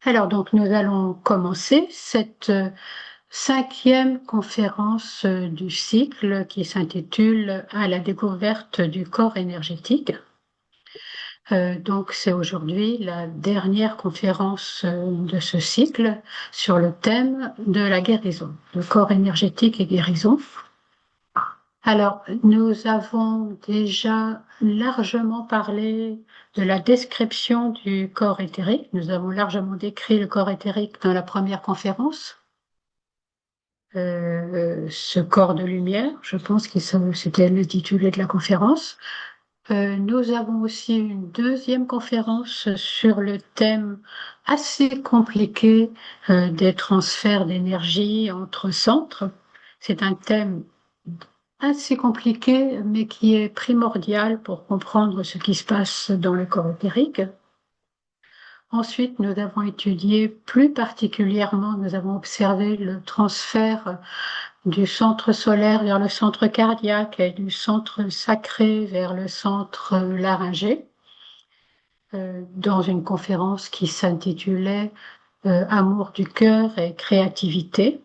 Alors, donc, nous allons commencer cette cinquième conférence du cycle qui s'intitule « À la découverte du corps énergétique ». Donc, c'est aujourd'hui la dernière conférence de ce cycle sur le thème de la guérison, le corps énergétique et guérison. Alors, nous avons déjà largement parlé de la description du corps éthérique. Nous avons largement décrit le corps éthérique dans la première conférence. Ce corps de lumière, je pense que c'était l'intitulé de la conférence. Nous avons aussi une deuxième conférence sur le thème assez compliqué des transferts d'énergie entre centres. C'est un thème assez compliqué, mais qui est primordial pour comprendre ce qui se passe dans le corps éthérique. Ensuite, nous avons étudié plus particulièrement, nous avons observé le transfert du centre solaire vers le centre cardiaque et du centre sacré vers le centre laryngé, dans une conférence qui s'intitulait Amour du cœur et créativité.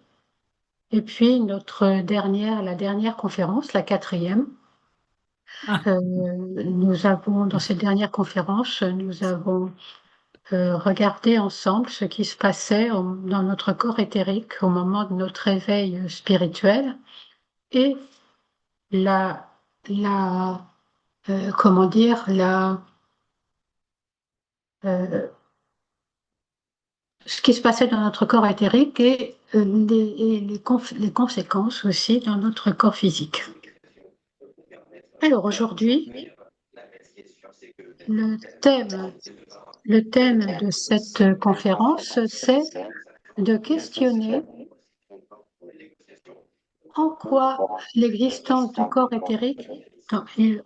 Et puis la dernière conférence, la quatrième, dans cette dernière conférence, nous avons regardé ensemble ce qui se passait dans notre corps éthérique au moment de notre éveil spirituel et comment dire, ce qui se passait dans notre corps éthérique et les conséquences aussi dans notre corps physique. Alors aujourd'hui, le thème de cette conférence, c'est de questionner en quoi l'existence du corps éthérique...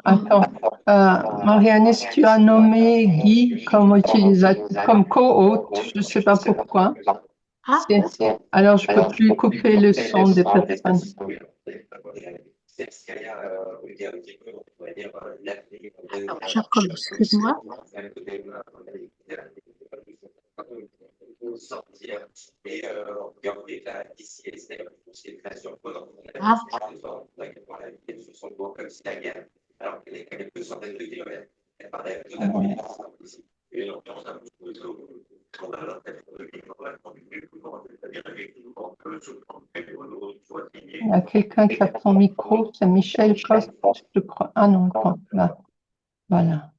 Attends, Marianne, est-ce que tu as nommé Guy comme utilisateur, comme co-hôte? Je ne sais pas pourquoi. Ah, Alors, je ne peux plus couper le son des personnes. alors, je recommence, excuse-moi. Ah. Il y a quelqu'un qui a son micro, c'est Michel Coste, je crois. Ah non, attends, là. Voilà.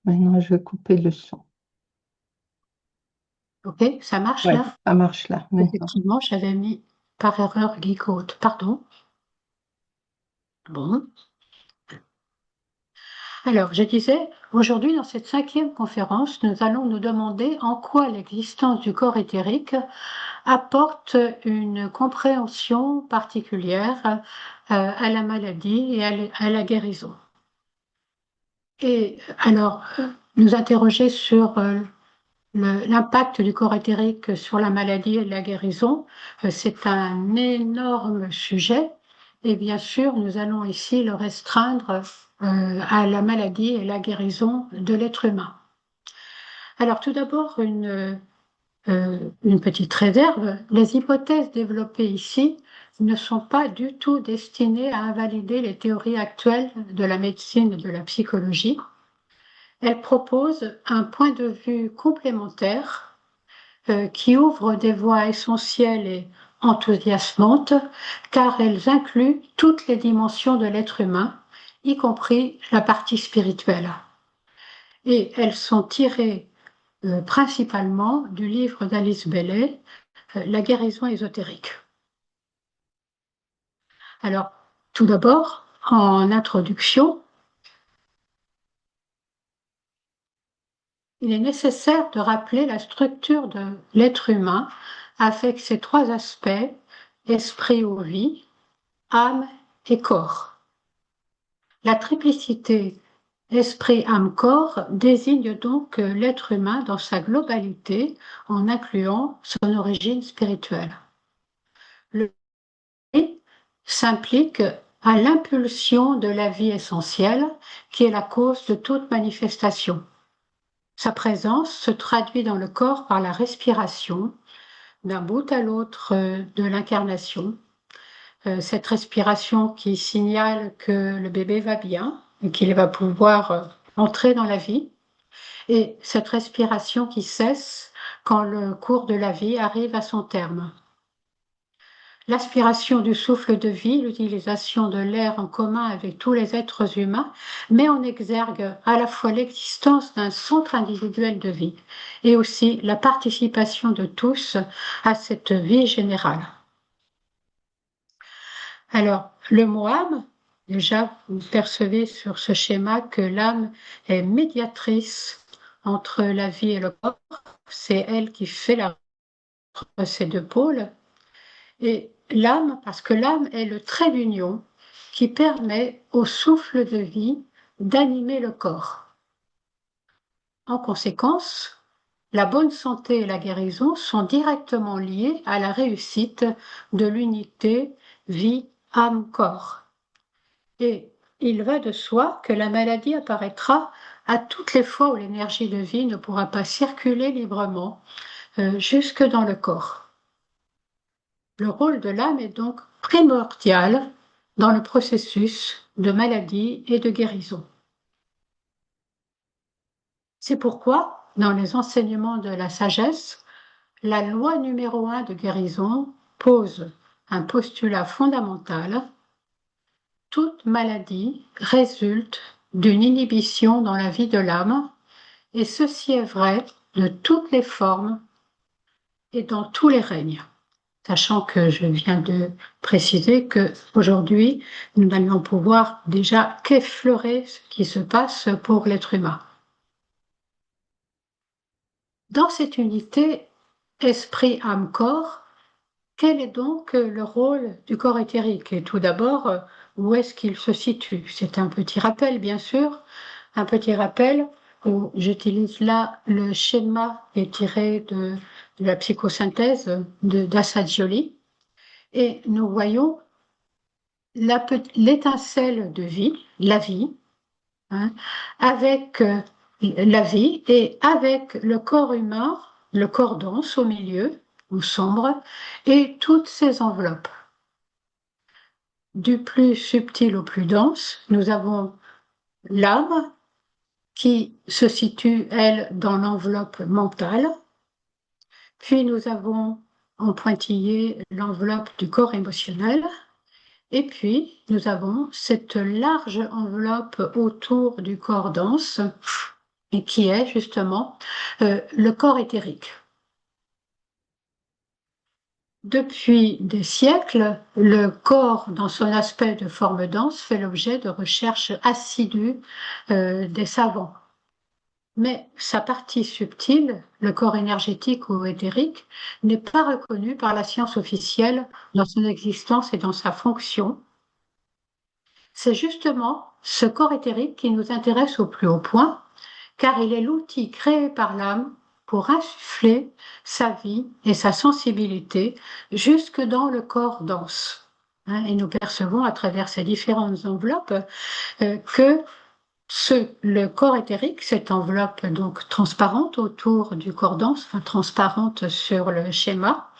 Maintenant, je vais couper le son. Ok, ça marche Ouais, là? ça marche là. Maintenant. Effectivement, j'avais mis par erreur Guy Côte. Pardon. Bon. Alors, je disais, aujourd'hui, dans cette cinquième conférence, nous allons nous demander en quoi l'existence du corps éthérique apporte une compréhension particulière à la maladie et à la guérison. Et alors, nous interroger sur l'impact du corps éthérique sur la maladie et la guérison, c'est un énorme sujet. Et bien sûr, nous allons ici le restreindre à la maladie et la guérison de l'être humain. Alors tout d'abord, une petite réserve. Les hypothèses développées ici ne sont pas du tout destinées à invalider les théories actuelles de la médecine et de la psychologie. Elles proposent un point de vue complémentaire qui ouvre des voies essentielles et enthousiasmantes, car elles incluent toutes les dimensions de l'être humain, y compris la partie spirituelle. Et elles sont tirées principalement du livre d'Alice Bailey, La guérison ésotérique. Alors, tout d'abord, en introduction, il est nécessaire de rappeler la structure de l'être humain avec ses trois aspects, esprit ou vie, âme et corps. La triplicité esprit, âme, corps désigne donc l'être humain dans sa globalité en incluant son origine spirituelle. Le s'implique à l'impulsion de la vie essentielle qui est la cause de toute manifestation. Sa présence se traduit dans le corps par la respiration d'un bout à l'autre de l'incarnation. Cette respiration qui signale que le bébé va bien et qu'il va pouvoir entrer dans la vie, et cette respiration qui cesse quand le cours de la vie arrive à son terme. L'aspiration du souffle de vie, l'utilisation de l'air en commun avec tous les êtres humains, met en exergue à la fois l'existence d'un centre individuel de vie et aussi la participation de tous à cette vie générale. Alors, le mot âme, déjà, vous percevez sur ce schéma que l'âme est médiatrice entre la vie et le corps. C'est elle qui fait la entre ces deux pôles. Et l'âme, parce que l'âme est le trait d'union qui permet au souffle de vie d'animer le corps. En conséquence, la bonne santé et la guérison sont directement liées à la réussite de l'unité vie-âme-corps. Et il va de soi que la maladie apparaîtra à toutes les fois où l'énergie de vie ne pourra pas circuler librement jusque dans le corps. Le rôle de l'âme est donc primordial dans le processus de maladie et de guérison. C'est pourquoi, dans les enseignements de la sagesse, la loi numéro 1 de guérison pose un postulat fondamental. Toute maladie résulte d'une inhibition dans la vie de l'âme, et ceci est vrai de toutes les formes et dans tous les règnes. Sachant que je viens de préciser qu'aujourd'hui, nous n'allions pouvoir déjà qu'effleurer ce qui se passe pour l'être humain. Dans cette unité esprit, âme, corps, quel est donc le rôle du corps éthérique? Et tout d'abord, où est-ce qu'il se situe? C'est un petit rappel, bien sûr, un petit rappel où j'utilise là le schéma qui est tiré de la psychosynthèse d'Assagioli. Et nous voyons l'étincelle de vie, la vie, hein, avec la vie et avec le corps humain, le corps dense au milieu, ou sombre, et toutes ces enveloppes. Du plus subtil au plus dense, nous avons l'âme qui se situe, elle, dans l'enveloppe mentale. Puis nous avons en pointillé l'enveloppe du corps émotionnel. Et puis, nous avons cette large enveloppe autour du corps dense, et qui est justement le corps éthérique. Depuis des siècles, le corps, dans son aspect de forme dense, fait l'objet de recherches assidues des savants. Mais sa partie subtile, le corps énergétique ou éthérique, n'est pas reconnu par la science officielle dans son existence et dans sa fonction. C'est justement ce corps éthérique qui nous intéresse au plus haut point, car il est l'outil créé par l'âme pour insuffler sa vie et sa sensibilité jusque dans le corps dense. Et nous percevons à travers ces différentes enveloppes que le corps éthérique, cette enveloppe donc transparente autour du corps dense, enfin transparente sur le schéma,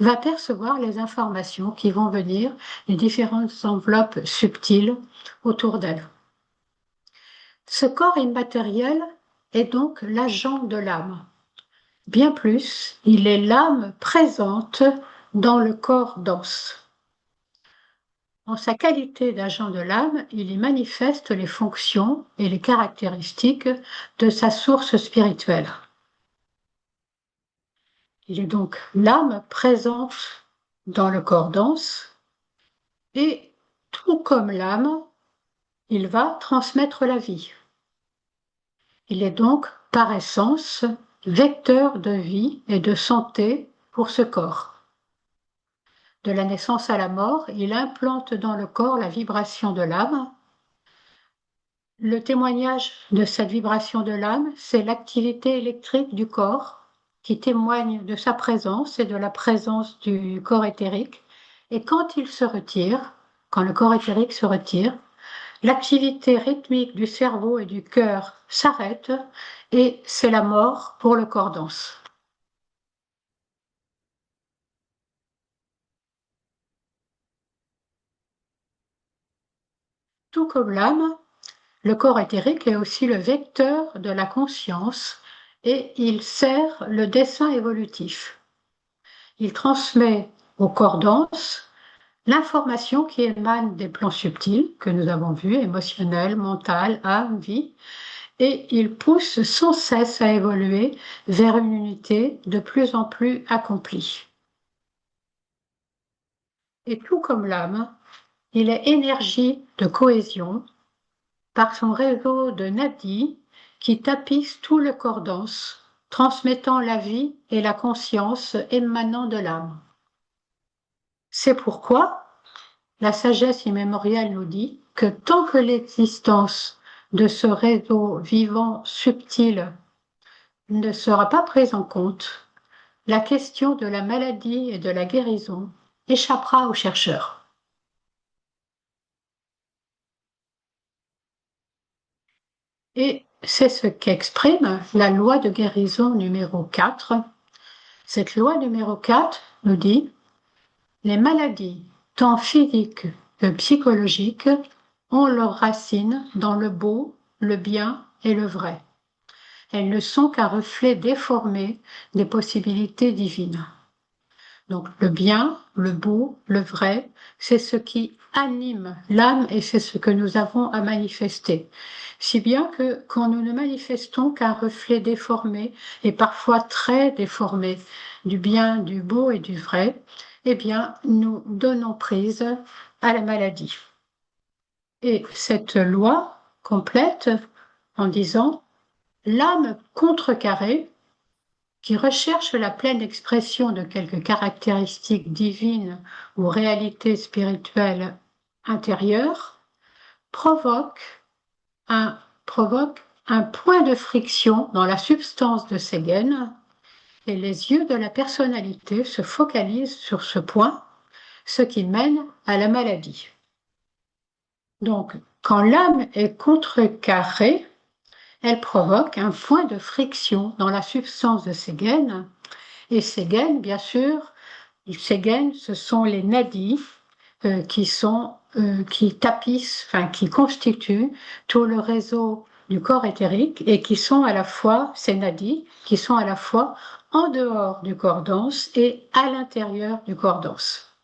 va percevoir les informations qui vont venir des différentes enveloppes subtiles autour d'elle. Ce corps immatériel est donc l'agent de l'âme. Bien plus, il est l'âme présente dans le corps dense. En sa qualité d'agent de l'âme, il y manifeste les fonctions et les caractéristiques de sa source spirituelle. Il est donc l'âme présente dans le corps dense et, tout comme l'âme, il va transmettre la vie. Il est donc, par essence, vecteur de vie et de santé pour ce corps. De la naissance à la mort, il implante dans le corps la vibration de l'âme. Le témoignage de cette vibration de l'âme, c'est l'activité électrique du corps qui témoigne de sa présence et de la présence du corps éthérique. Et quand il se retire, quand le corps éthérique se retire, l'activité rythmique du cerveau et du cœur s'arrête et c'est la mort pour le corps dense. Tout comme l'âme, le corps éthérique est aussi le vecteur de la conscience et il sert le dessin évolutif. Il transmet au corps dense l'information qui émane des plans subtils que nous avons vus, émotionnel, mental, âme, vie, et il pousse sans cesse à évoluer vers une unité de plus en plus accomplie. Et tout comme l'âme, il est énergie de cohésion par son réseau de nadis qui tapisse tout le corps dense, transmettant la vie et la conscience émanant de l'âme. C'est pourquoi la sagesse immémoriale nous dit que tant que l'existence de ce réseau vivant subtil ne sera pas prise en compte, la question de la maladie et de la guérison échappera aux chercheurs. Et c'est ce qu'exprime la loi de guérison numéro 4. Cette loi numéro 4 nous dit « Les maladies, tant physiques que psychologiques, ont leurs racines dans le beau, le bien et le vrai. Elles ne sont qu'un reflet déformé des possibilités divines. » Donc le bien, le beau, le vrai, c'est ce qui anime l'âme et c'est ce que nous avons à manifester. Si bien que quand nous ne manifestons qu'un reflet déformé et parfois très déformé du bien, du beau et du vrai, eh bien nous donnons prise à la maladie. Et cette loi complète en disant l'âme contrecarrée qui recherche la pleine expression de quelques caractéristiques divines ou réalités spirituelles intérieures, provoque un point de friction dans la substance de ces gaines et les yeux de la personnalité se focalisent sur ce point, ce qui mène à la maladie. Donc, quand l'âme est contrecarrée, elle provoque un point de friction dans la substance de ces gaines. Et ces gaines, bien sûr, ces gaines, ce sont les nadis qui tapissent, enfin qui constituent tout le réseau du corps éthérique et qui sont à la fois, ces nadis, qui sont à la fois en dehors du corps dense et à l'intérieur du corps dense.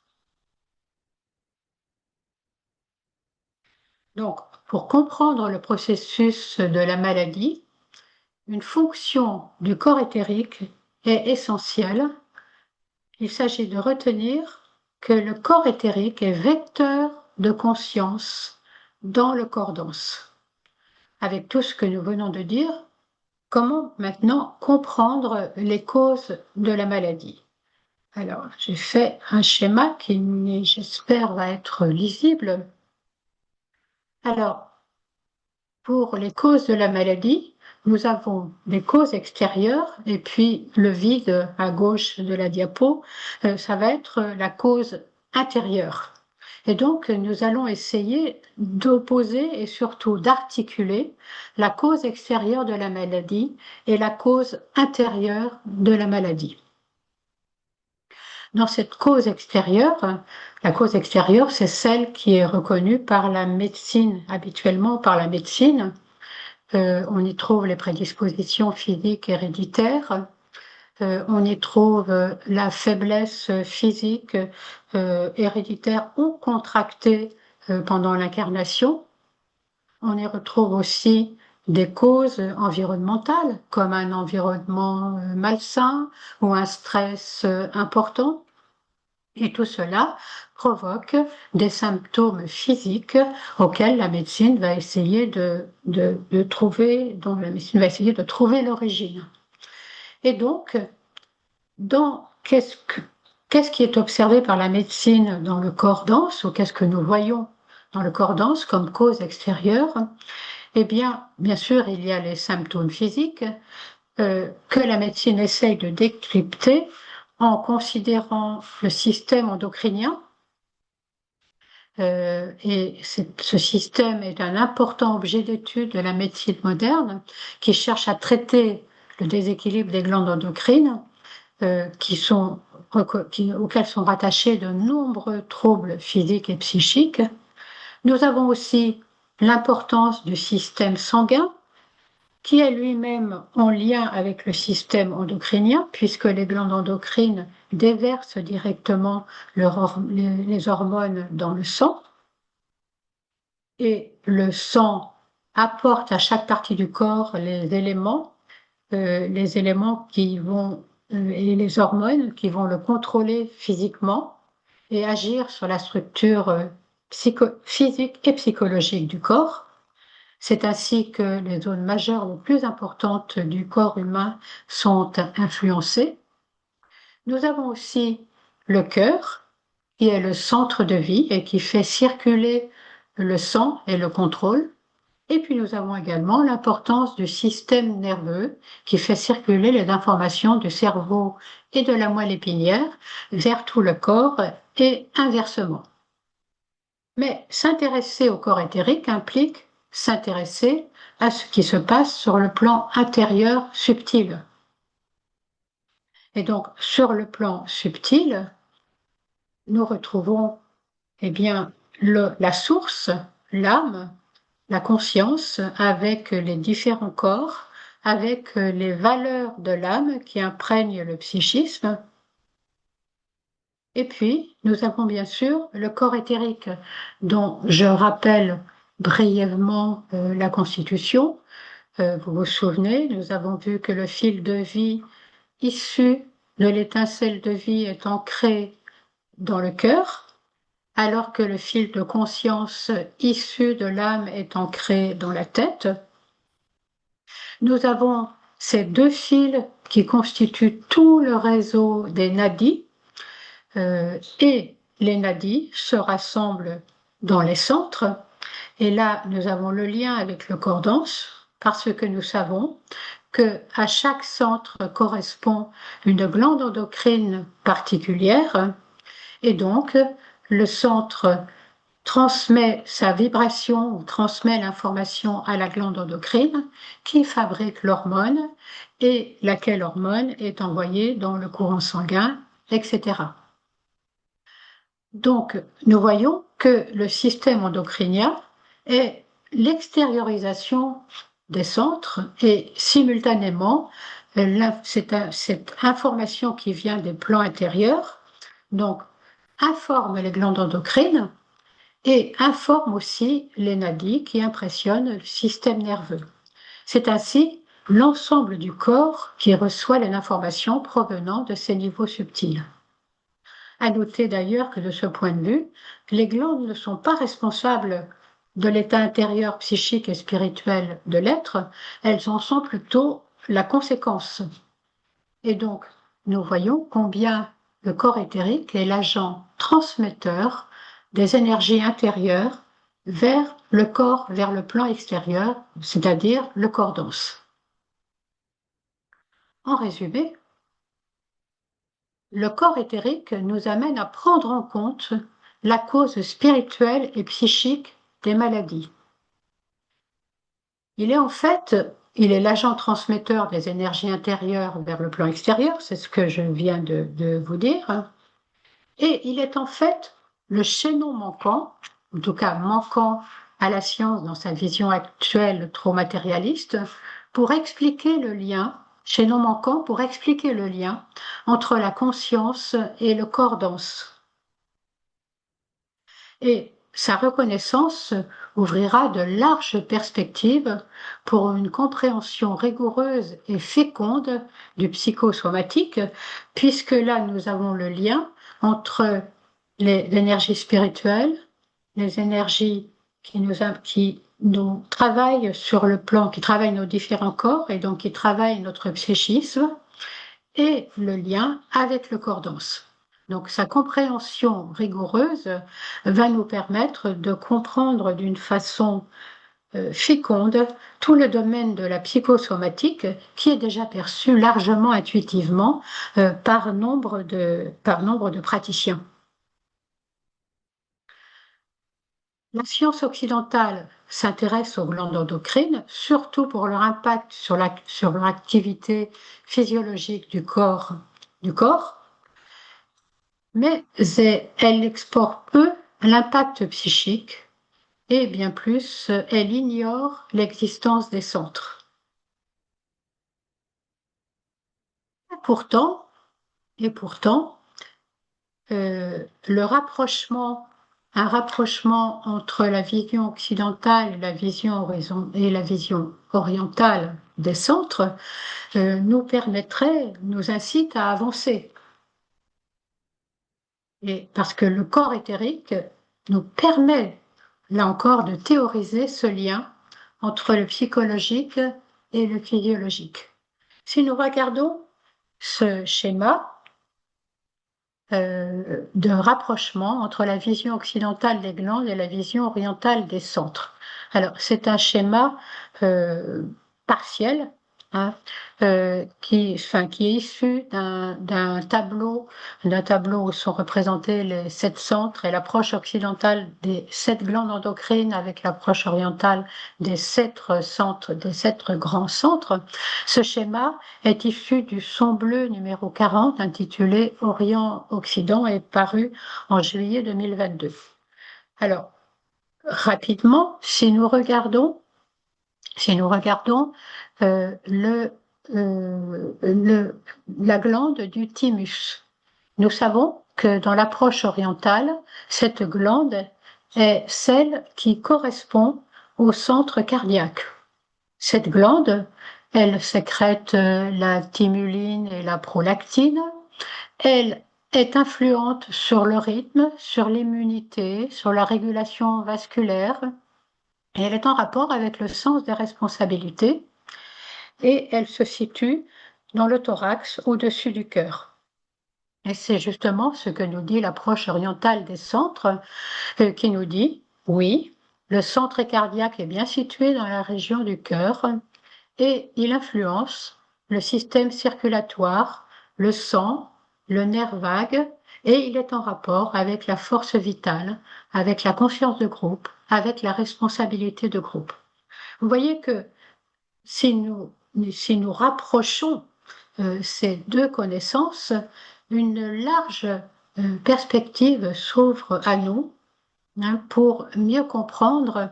Donc, pour comprendre le processus de la maladie, une fonction du corps éthérique est essentielle. Il s'agit de retenir que le corps éthérique est vecteur de conscience dans le corps dense. Avec tout ce que nous venons de dire, comment maintenant comprendre les causes de la maladie? Alors, j'ai fait un schéma qui, j'espère, va être lisible. Alors, pour les causes de la maladie, nous avons des causes extérieures et puis le vide à gauche de la diapo, ça va être la cause intérieure. Et donc, nous allons essayer d'opposer et surtout d'articuler la cause extérieure de la maladie et la cause intérieure de la maladie. Dans cette cause extérieure, la cause extérieure, c'est celle qui est reconnue par la médecine, habituellement par la médecine. On y trouve les prédispositions physiques héréditaires, on y trouve la faiblesse physique héréditaire ou contractée pendant l'incarnation. On y retrouve aussi des causes environnementales, comme un environnement malsain ou un stress important. Et tout cela provoque des symptômes physiques auxquels la médecine va essayer de trouver, dont la médecine va essayer de trouver l'origine. Et donc, qu'est-ce qui est observé par la médecine dans le corps dense, ou qu'est-ce que nous voyons dans le corps dense comme cause extérieure? Eh bien sûr, il y a les symptômes physiques que la médecine essaye de décrypter en considérant le système endocrinien, et ce système est un important objet d'étude de la médecine moderne qui cherche à traiter le déséquilibre des glandes endocrines auxquels sont rattachés de nombreux troubles physiques et psychiques. Nous avons aussi l'importance du système sanguin, qui est lui-même en lien avec le système endocrinien, puisque les glandes endocrines déversent directement les hormones dans le sang. Et le sang apporte à chaque partie du corps les éléments et les hormones qui vont le contrôler physiquement et agir sur la structure physique et psychologique du corps. C'est ainsi que les zones majeures les plus importantes du corps humain sont influencées. Nous avons aussi le cœur, qui est le centre de vie et qui fait circuler le sang et le contrôle. Et puis nous avons également l'importance du système nerveux qui fait circuler les informations du cerveau et de la moelle épinière vers tout le corps et inversement. Mais s'intéresser au corps éthérique implique s'intéresser à ce qui se passe sur le plan intérieur subtil. Et donc, sur le plan subtil, nous retrouvons la source, l'âme, la conscience, avec les différents corps, avec les valeurs de l'âme qui imprègnent le psychisme. Et puis, nous avons bien sûr le corps éthérique, dont je rappelle brièvement la constitution. Vous vous souvenez, nous avons vu que le fil de vie issu de l'étincelle de vie est ancré dans le cœur, alors que le fil de conscience issu de l'âme est ancré dans la tête. Nous avons ces deux fils qui constituent tout le réseau des nadis, et les nadis se rassemblent dans les centres. Et là, nous avons le lien avec le cordance, parce que nous savons que à chaque centre correspond une glande endocrine particulière, et donc le centre transmet sa vibration ou transmet l'information à la glande endocrine qui fabrique l'hormone et laquelle hormone est envoyée dans le courant sanguin, etc. Donc, nous voyons que le système endocrinien est l'extériorisation des centres et simultanément, cette information qui vient des plans intérieurs, donc informe les glandes endocrines et informe aussi les nadis qui impressionnent le système nerveux. C'est ainsi l'ensemble du corps qui reçoit les informations provenant de ces niveaux subtils. À noter d'ailleurs que de ce point de vue, les glandes ne sont pas responsables de l'état intérieur psychique et spirituel de l'être, elles en sont plutôt la conséquence. Et donc, nous voyons combien le corps éthérique est l'agent transmetteur des énergies intérieures vers le corps, vers le plan extérieur, c'est-à-dire le corps dense. En résumé, le corps éthérique nous amène à prendre en compte la cause spirituelle et psychique des maladies. Il est l'agent transmetteur des énergies intérieures vers le plan extérieur, c'est ce que je viens de vous dire, et il est en fait le chaînon manquant, en tout cas manquant à la science dans sa vision actuelle trop matérialiste, pour expliquer le lien, chaînon manquant pour expliquer le lien entre la conscience et le corps dense. Et sa reconnaissance ouvrira de larges perspectives pour une compréhension rigoureuse et féconde du psychosomatique, puisque là nous avons le lien entre l'énergie spirituelle, les énergies qui nous travaillent sur le plan, qui travaillent nos différents corps et donc qui travaillent notre psychisme, et le lien avec le corps dense. Donc sa compréhension rigoureuse va nous permettre de comprendre d'une façon féconde tout le domaine de la psychosomatique qui est déjà perçu largement intuitivement par nombre de praticiens. La science occidentale s'intéresse aux glandes endocrines, surtout pour leur impact sur leur activité physiologique du corps, mais elle explore peu l'impact psychique et bien plus, elle ignore l'existence des centres. Pourtant, et pourtant, le rapprochement, un rapprochement entre la vision occidentale et la vision orientale des centres nous incite à avancer. Et parce que le corps éthérique nous permet, là encore, de théoriser ce lien entre le psychologique et le physiologique. Si nous regardons ce schéma, de rapprochement entre la vision occidentale des glandes et la vision orientale des centres. Alors, c'est un schéma partiel, hein, qui est issu d'un tableau où sont représentés les 7 centres et l'approche occidentale des 7 glandes endocrines avec l'approche orientale des 7 centres, des 7 grands centres. Ce schéma est issu du son bleu numéro 40 intitulé Orient-Occident et paru en juillet 2022. Alors, rapidement, si nous regardons euh, le, la glande du thymus, nous savons que dans l'approche orientale, cette glande est celle qui correspond au centre cardiaque. Cette glande, elle sécrète la thymuline et la prolactine. Elle est influente sur le rythme, sur l'immunité, sur la régulation vasculaire. Et elle est en rapport avec le sens des responsabilités. Et elle se situe dans le thorax, au-dessus du cœur. Et c'est justement ce que nous dit l'approche orientale des centres, qui nous dit, oui, le centre cardiaque est bien situé dans la région du cœur, et il influence le système circulatoire, le sang, le nerf vague, et il est en rapport avec la force vitale, avec la conscience de groupe, avec la responsabilité de groupe. Vous voyez que si nous rapprochons ces deux connaissances, une large perspective s'ouvre à nous, hein, pour mieux comprendre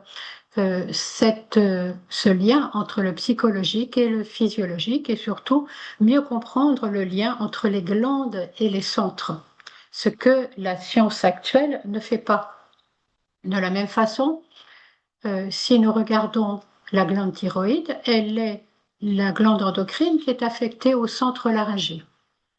ce lien entre le psychologique et le physiologique et surtout mieux comprendre le lien entre les glandes et les centres, ce que la science actuelle ne fait pas. De la même façon, si nous regardons la glande thyroïde, elle est la glande endocrine qui est affectée au centre laryngé.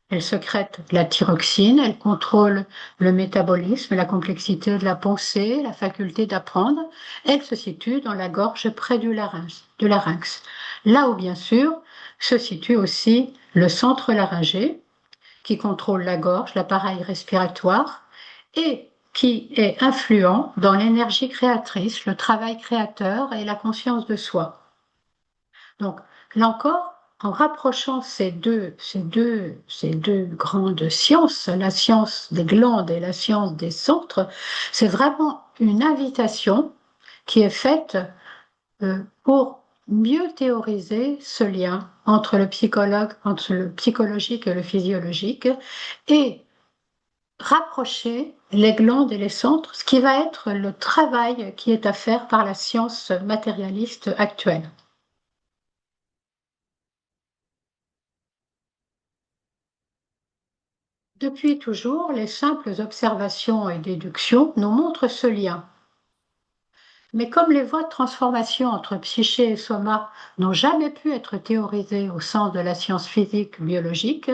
Elle sécrète la thyroxine, elle contrôle le métabolisme, la complexité de la pensée, la faculté d'apprendre. Elle se situe dans la gorge près du larynx. Là où, bien sûr, se situe aussi le centre laryngé, qui contrôle la gorge, l'appareil respiratoire, et qui est influent dans l'énergie créatrice, le travail créateur et la conscience de soi. Donc, là encore, en rapprochant ces deux grandes sciences, la science des glandes et la science des centres, c'est vraiment une invitation qui est faite pour mieux théoriser ce lien entre le psychologique et le physiologique et rapprocher les glandes et les centres, ce qui va être le travail qui est à faire par la science matérialiste actuelle. Depuis toujours, les simples observations et déductions nous montrent ce lien. Mais comme les voies de transformation entre psyché et soma n'ont jamais pu être théorisées au sens de la science physique biologique,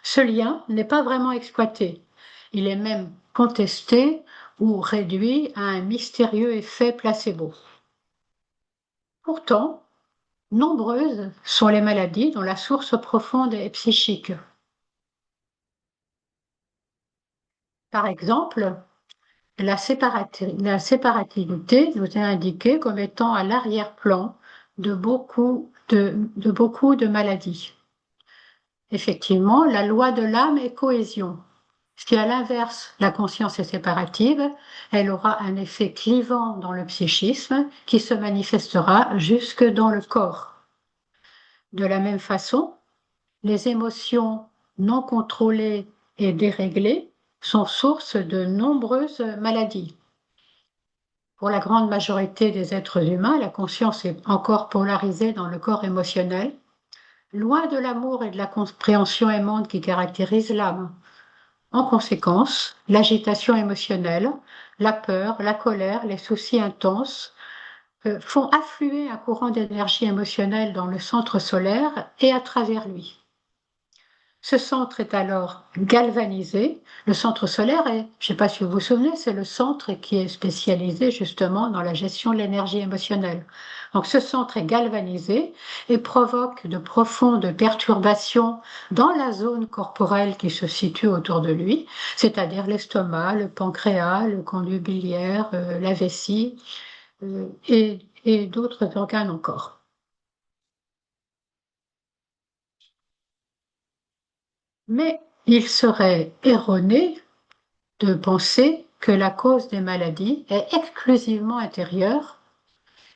ce lien n'est pas vraiment exploité. Il est même contesté ou réduit à un mystérieux effet placebo. Pourtant, nombreuses sont les maladies dont la source profonde est psychique. Par exemple, la séparativité nous est indiquée comme étant à l'arrière-plan de beaucoup de maladies. Effectivement, la loi de l'âme est cohésion. Si à l'inverse, la conscience est séparative, elle aura un effet clivant dans le psychisme qui se manifestera jusque dans le corps. De la même façon, les émotions non contrôlées et déréglées sont source de nombreuses maladies. Pour la grande majorité des êtres humains, la conscience est encore polarisée dans le corps émotionnel, loin de l'amour et de la compréhension aimante qui caractérisent l'âme. En conséquence, l'agitation émotionnelle, la peur, la colère, les soucis intenses font affluer un courant d'énergie émotionnelle dans le centre solaire et à travers lui. Ce centre est alors galvanisé. Le centre solaire est, je ne sais pas si vous vous souvenez, c'est le centre qui est spécialisé justement dans la gestion de l'énergie émotionnelle. Donc ce centre est galvanisé et provoque de profondes perturbations dans la zone corporelle qui se situe autour de lui, c'est-à-dire l'estomac, le pancréas, le conduit biliaire, la vessie et d'autres organes encore. Mais il serait erroné de penser que la cause des maladies est exclusivement intérieure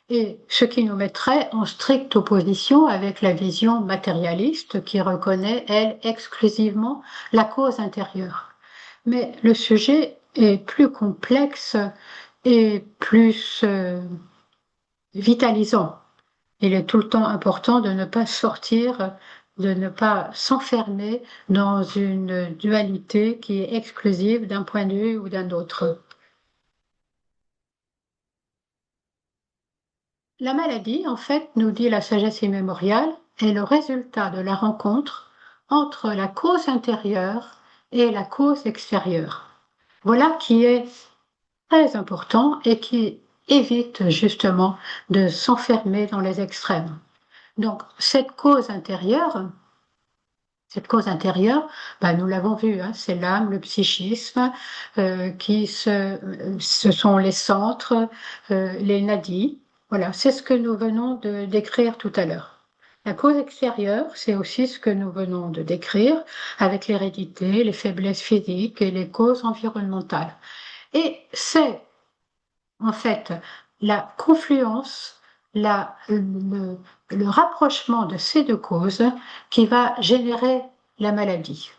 et ce qui nous mettrait en stricte opposition avec la vision matérialiste qui reconnaît, elle, exclusivement la cause intérieure. Mais le sujet est plus complexe et plus vitalisant. Il est tout le temps important de ne pas sortir, de ne pas s'enfermer dans une dualité qui est exclusive d'un point de vue ou d'un autre. La maladie, en fait, nous dit la sagesse immémoriale, est le résultat de la rencontre entre la cause intérieure et la cause extérieure. Voilà qui est très important et qui évite justement de s'enfermer dans les extrêmes. Donc, cette cause intérieure, nous l'avons vu, hein, c'est l'âme, le psychisme, ce sont les centres, les nadis. Voilà, c'est ce que nous venons de décrire tout à l'heure. La cause extérieure, c'est aussi ce que nous venons de décrire avec l'hérédité, les faiblesses physiques et les causes environnementales. Et c'est en fait la confluence, le rapprochement de ces deux causes qui va générer la maladie.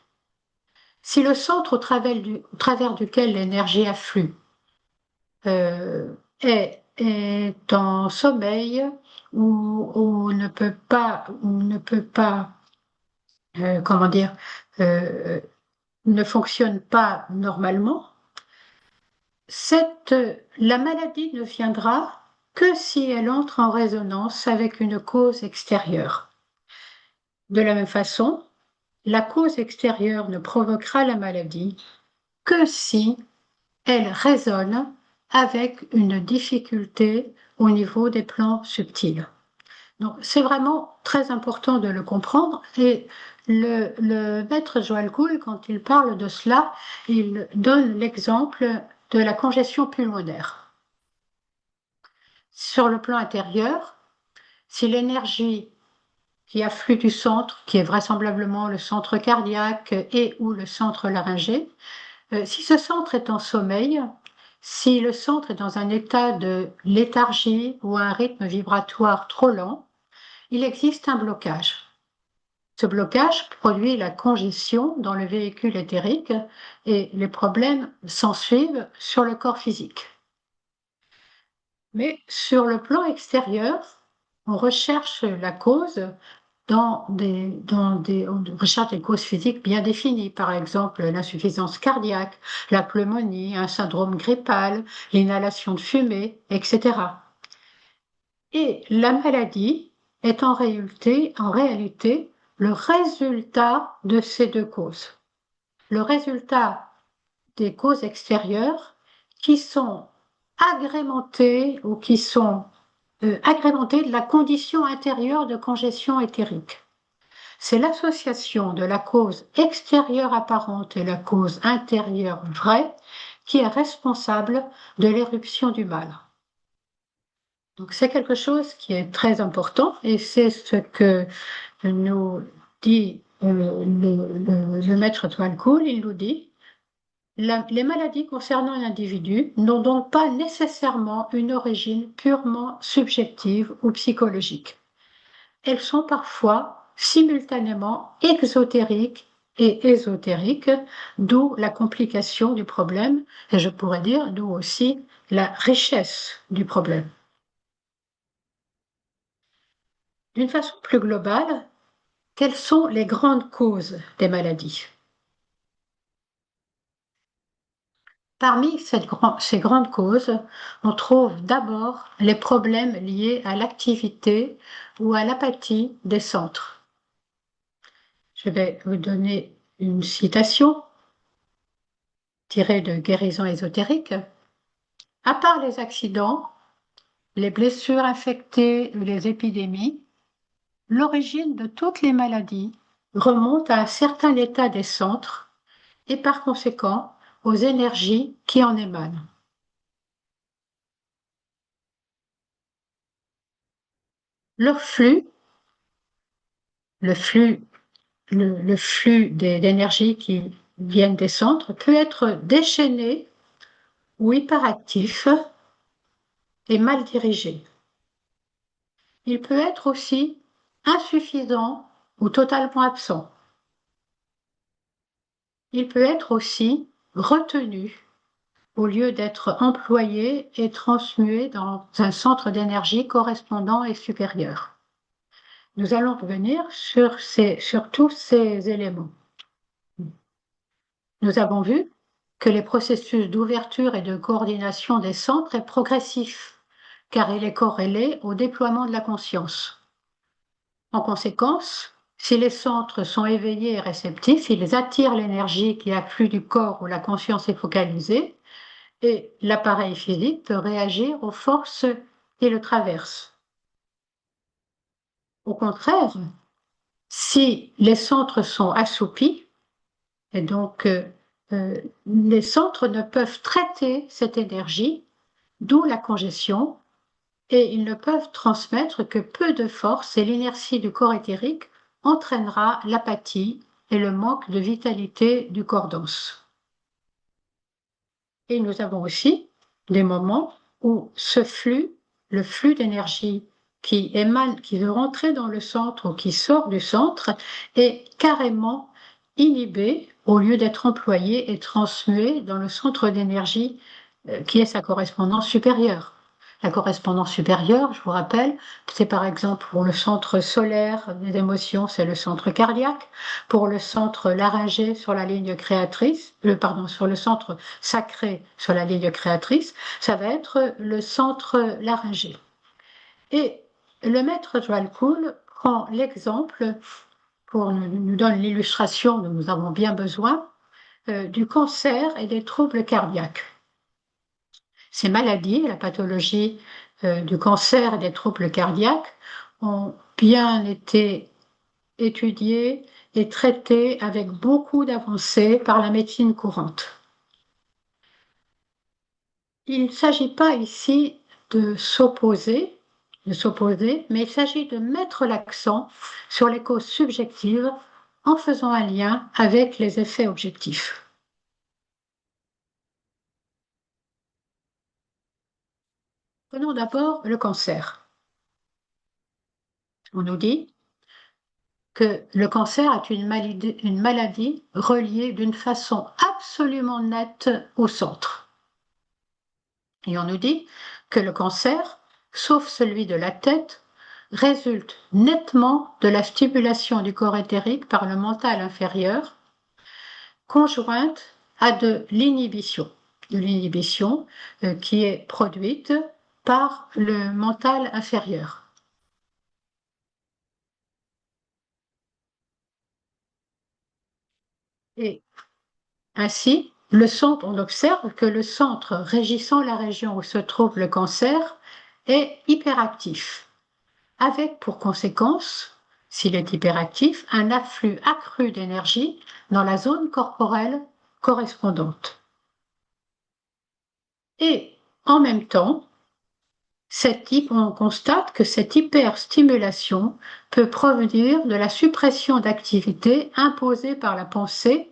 Si le centre au travers duquel l'énergie afflue est en sommeil ou comment dire, ne fonctionne pas normalement, la maladie ne viendra que si elle entre en résonance avec une cause extérieure. De la même façon, la cause extérieure ne provoquera la maladie que si elle résonne avec une difficulté au niveau des plans subtils. Donc, c'est vraiment très important de le comprendre et le maître Joël Kuhl, quand il parle de cela, il donne l'exemple de la congestion pulmonaire. Sur le plan intérieur, si l'énergie qui afflue du centre, qui est vraisemblablement le centre cardiaque et ou le centre laryngé, si ce centre est en sommeil, si le centre est dans un état de léthargie ou un rythme vibratoire trop lent, il existe un blocage. Ce blocage produit la congestion dans le véhicule éthérique et les problèmes s'ensuivent sur le corps physique. Mais sur le plan extérieur, on recherche la cause on recherche des causes physiques bien définies, par exemple l'insuffisance cardiaque, la pneumonie, un syndrome grippal, l'inhalation de fumée, etc. Et la maladie est en réalité le résultat de ces deux causes. Le résultat des causes extérieures qui sont agrémentées ou qui sont agrémentées de la condition intérieure de congestion éthérique. C'est l'association de la cause extérieure apparente et la cause intérieure vraie qui est responsable de l'éruption du mal. Donc c'est quelque chose qui est très important et c'est ce que nous dit le maître Joël Kuhl. Il nous dit Les maladies concernant un individu n'ont donc pas nécessairement une origine purement subjective ou psychologique. Elles sont parfois simultanément exotériques et ésotériques, d'où la complication du problème, et je pourrais dire d'où aussi la richesse du problème. D'une façon plus globale, quelles sont les grandes causes des maladies? Parmi ces grandes causes, on trouve d'abord les problèmes liés à l'activité ou à l'apathie des centres. Je vais vous donner une citation tirée de Guérison ésotérique. À part les accidents, les blessures infectées ou les épidémies, l'origine de toutes les maladies remonte à un certain état des centres et par conséquent aux énergies qui en émanent. Leur flux, le flux, le flux d'énergie qui viennent des centres peut être déchaîné ou hyperactif et mal dirigé. Il peut être aussi insuffisant ou totalement absent. Il peut être aussi retenu au lieu d'être employé et transmué dans un centre d'énergie correspondant et supérieur. Nous allons revenir sur tous ces éléments. Nous avons vu que les processus d'ouverture et de coordination des centres est progressif, car il est corrélé au déploiement de la conscience. En conséquence, si les centres sont éveillés et réceptifs, ils attirent l'énergie qui afflue du corps où la conscience est focalisée, et l'appareil physique peut réagir aux forces qui le traversent. Au contraire, si les centres sont assoupis, et donc les centres ne peuvent traiter cette énergie, d'où la congestion, et ils ne peuvent transmettre que peu de force, et l'inertie du corps éthérique entraînera l'apathie et le manque de vitalité du corps dense. Et nous avons aussi des moments où ce flux, le flux d'énergie qui émane, qui veut rentrer dans le centre ou qui sort du centre, est carrément inhibé au lieu d'être employé et transmué dans le centre d'énergie qui est sa correspondance supérieure. La correspondance supérieure, je vous rappelle, c'est par exemple pour le centre solaire des émotions, c'est le centre cardiaque. Pour le centre laryngé sur la ligne créatrice, sur le centre sacré sur la ligne créatrice, ça va être le centre laryngé. Et le maître Joalcool prend l'exemple, nous donne l'illustration dont nous avons bien besoin, du cancer et des troubles cardiaques. Ces maladies, la pathologie du cancer et des troubles cardiaques, ont bien été étudiées et traitées avec beaucoup d'avancées par la médecine courante. Il ne s'agit pas ici de s'opposer, mais il s'agit de mettre l'accent sur les causes subjectives en faisant un lien avec les effets objectifs. Prenons d'abord le cancer. On nous dit que le cancer est une maladie reliée d'une façon absolument nette au centre. Et on nous dit que le cancer, sauf celui de la tête, résulte nettement de la stimulation du corps éthérique par le mental inférieur, conjointe à de l'inhibition qui est produite par le mental inférieur. Et ainsi, on observe que le centre régissant la région où se trouve le cancer est hyperactif, avec pour conséquence, s'il est hyperactif, un afflux accru d'énergie dans la zone corporelle correspondante. Et en même temps, on constate que cette hyperstimulation peut provenir de la suppression d'activité imposée par la pensée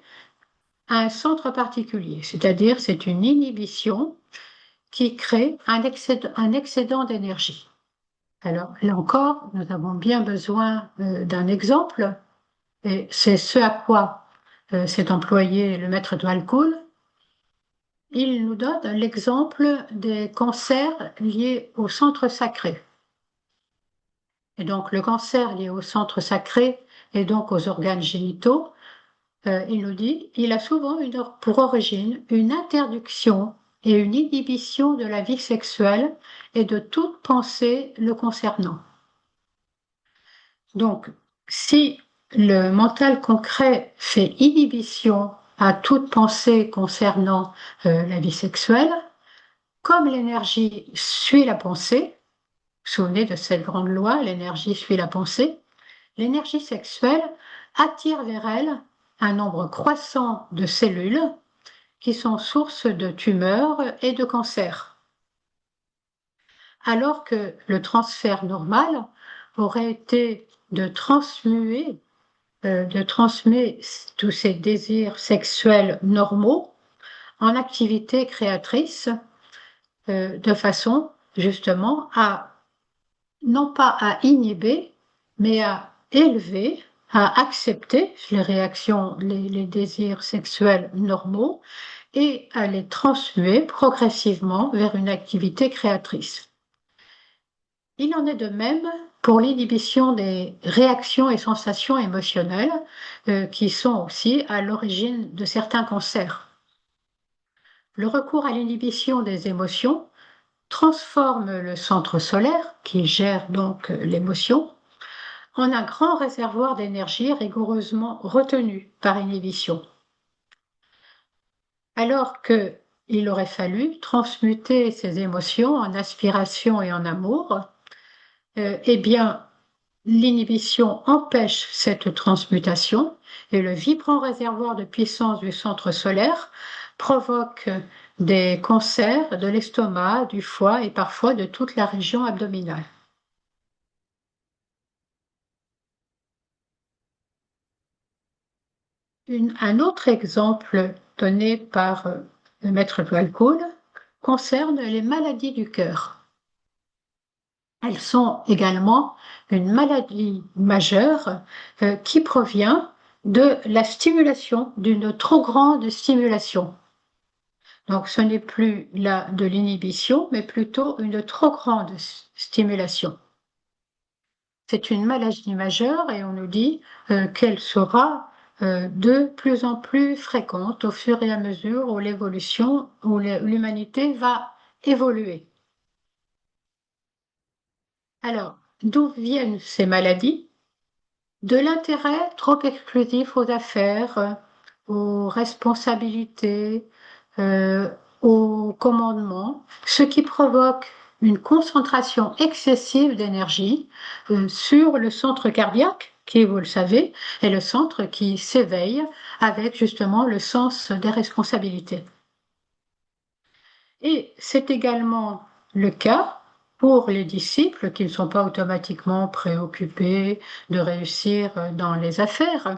un centre particulier, c'est-à-dire c'est une inhibition qui crée un excédent d'énergie. Alors là encore, nous avons bien besoin d'un exemple, et c'est ce à quoi s'est employé le maître Dwalkul. Il nous donne l'exemple des cancers liés au centre sacré. Et donc le cancer lié au centre sacré et donc aux organes génitaux, il nous dit, il a souvent pour origine une interdiction et une inhibition de la vie sexuelle et de toute pensée le concernant. Donc, si le mental concret fait inhibition à toute pensée concernant la vie sexuelle, comme l'énergie suit la pensée, vous vous souvenez de cette grande loi, l'énergie suit la pensée, l'énergie sexuelle attire vers elle un nombre croissant de cellules qui sont source de tumeurs et de cancers. Alors que le transfert normal aurait été de transmuer tous ces désirs sexuels normaux en activités créatrices de façon justement à, non pas à inhiber, mais à élever, à accepter les réactions, les désirs sexuels normaux et à les transmuer progressivement vers une activité créatrice. Il en est de même pour l'inhibition des réactions et sensations émotionnelles qui sont aussi à l'origine de certains cancers. Le recours à l'inhibition des émotions transforme le centre solaire, qui gère donc l'émotion, en un grand réservoir d'énergie rigoureusement retenu par inhibition. Alors qu'il aurait fallu transmuter ces émotions en aspiration et en amour, eh bien, l'inhibition empêche cette transmutation et le vibrant réservoir de puissance du centre solaire provoque des cancers de l'estomac, du foie et parfois de toute la région abdominale. Un autre exemple donné par le maître Dwalkul concerne les maladies du cœur. Elles sont également une maladie majeure qui provient de la stimulation, d'une trop grande stimulation. Donc ce n'est plus là de l'inhibition, mais plutôt une trop grande stimulation. C'est une maladie majeure et on nous dit qu'elle sera de plus en plus fréquente au fur et à mesure où l'évolution, où l'humanité va évoluer. Alors, d'où viennent ces maladies? De l'intérêt trop exclusif aux affaires, aux responsabilités, euh, au commandement, ce qui provoque une concentration excessive d'énergie sur le centre cardiaque, qui, vous le savez, est le centre qui s'éveille avec justement le sens des responsabilités. Et c'est également le cas pour les disciples qui ne sont pas automatiquement préoccupés de réussir dans les affaires,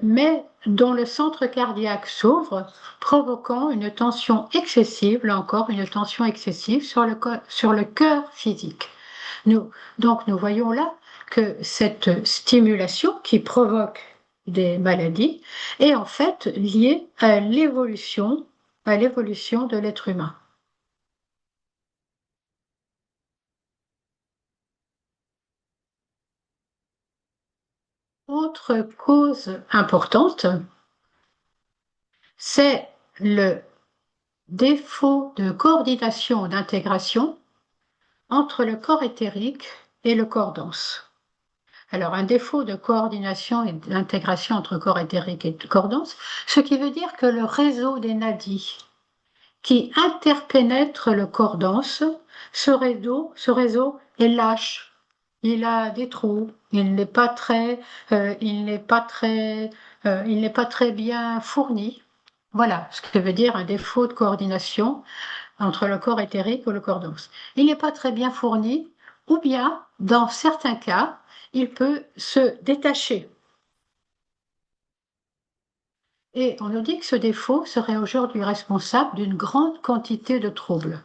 mais dont le centre cardiaque s'ouvre, provoquant une tension excessive, là encore une tension excessive sur le cœur physique. Donc nous voyons là que cette stimulation qui provoque des maladies est en fait liée à l'évolution de l'être humain. Autre cause importante, c'est le défaut de coordination, d'intégration entre le corps éthérique et le corps dense. Alors, un défaut de coordination et d'intégration entre corps éthérique et corps dense, ce qui veut dire que le réseau des nadis qui interpénètre le corps dense, ce réseau est lâche. Il a des trous, il n'est pas très bien fourni. Voilà ce que veut dire un défaut de coordination entre le corps éthérique ou le corps dense. Il n'est pas très bien fourni, ou bien, dans certains cas, il peut se détacher. Et on nous dit que ce défaut serait aujourd'hui responsable d'une grande quantité de troubles.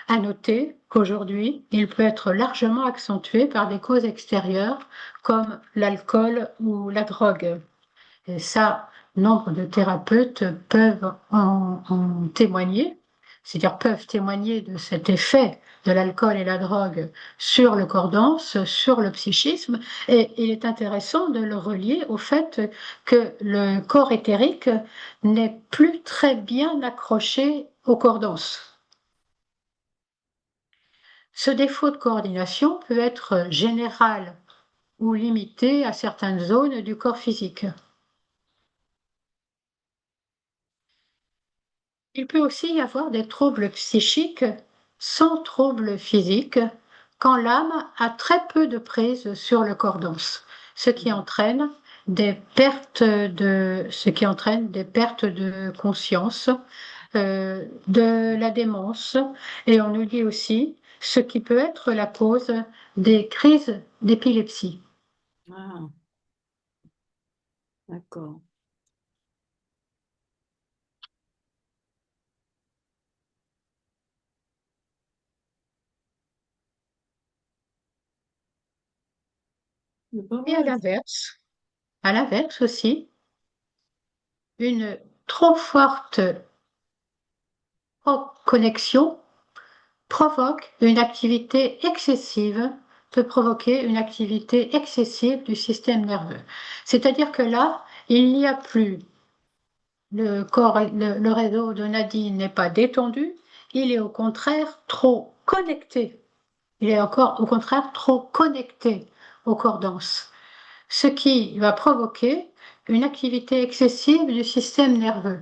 À noter qu'aujourd'hui, il peut être largement accentué par des causes extérieures comme l'alcool ou la drogue. Et ça, nombre de thérapeutes peuvent en témoigner, c'est-à-dire peuvent témoigner de cet effet de l'alcool et la drogue sur le corps dense, sur le psychisme, et il est intéressant de le relier au fait que le corps éthérique n'est plus très bien accroché au corps dense. Ce défaut de coordination peut être général ou limité à certaines zones du corps physique. Il peut aussi y avoir des troubles psychiques sans troubles physiques quand l'âme a très peu de prise sur le corps dense, ce qui entraîne des pertes de conscience, de la démence, et on nous dit aussi ce qui peut être la cause des crises d'épilepsie. Ah, d'accord. C'est pas Et mal. à l'inverse aussi, une trop forte connexion provoque une activité excessive, peut provoquer une activité excessive du système nerveux. C'est-à-dire que là, il n'y a plus le réseau de Nadine n'est pas détendu, il est au contraire trop connecté. Il est encore au contraire trop connecté au corps dense, ce qui va provoquer une activité excessive du système nerveux.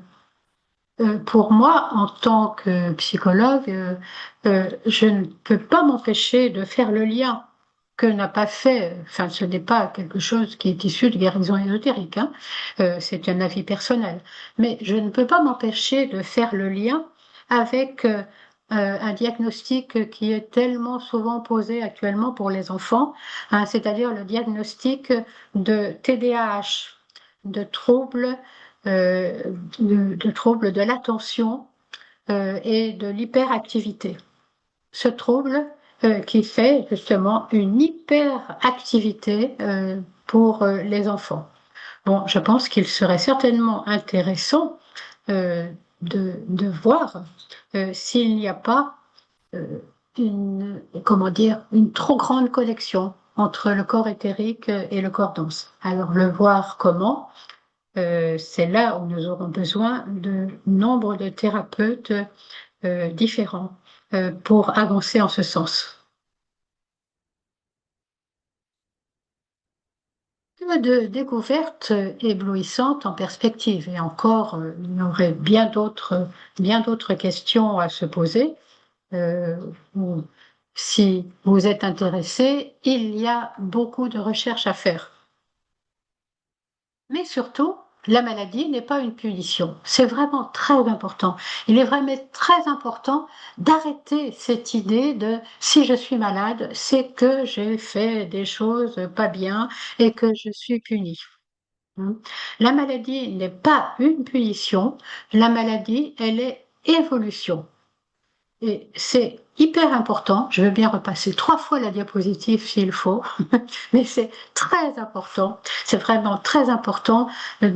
Pour moi, en tant que psychologue, je ne peux pas m'empêcher de faire le lien que n'a pas fait, enfin ce n'est pas quelque chose qui est issu de guérison ésotérique, hein, c'est un avis personnel, mais je ne peux pas m'empêcher de faire le lien avec un diagnostic qui est tellement souvent posé actuellement pour les enfants, hein, c'est-à-dire le diagnostic de TDAH, de troubles de troubles de l'attention et de l'hyperactivité. Ce trouble qui fait justement une hyperactivité pour les enfants. Bon, je pense qu'il serait certainement intéressant de voir s'il n'y a pas comment dire, une trop grande connexion entre le corps éthérique et le corps dense. Alors, le voir comment, c'est là où nous aurons besoin de nombre de thérapeutes différents pour avancer en ce sens. De découvertes éblouissantes en perspective. Et encore, il y aurait bien d'autres questions à se poser. Ou, si vous êtes intéressé, il y a beaucoup de recherches à faire. Mais surtout, la maladie n'est pas une punition. C'est vraiment très important. Il est vraiment très important d'arrêter cette idée de si je suis malade, c'est que j'ai fait des choses pas bien et que je suis puni. La maladie n'est pas une punition. La maladie, elle est évolution. Et c'est hyper important, je veux bien repasser 3 fois la diapositive s'il faut, mais c'est très important, c'est vraiment très important de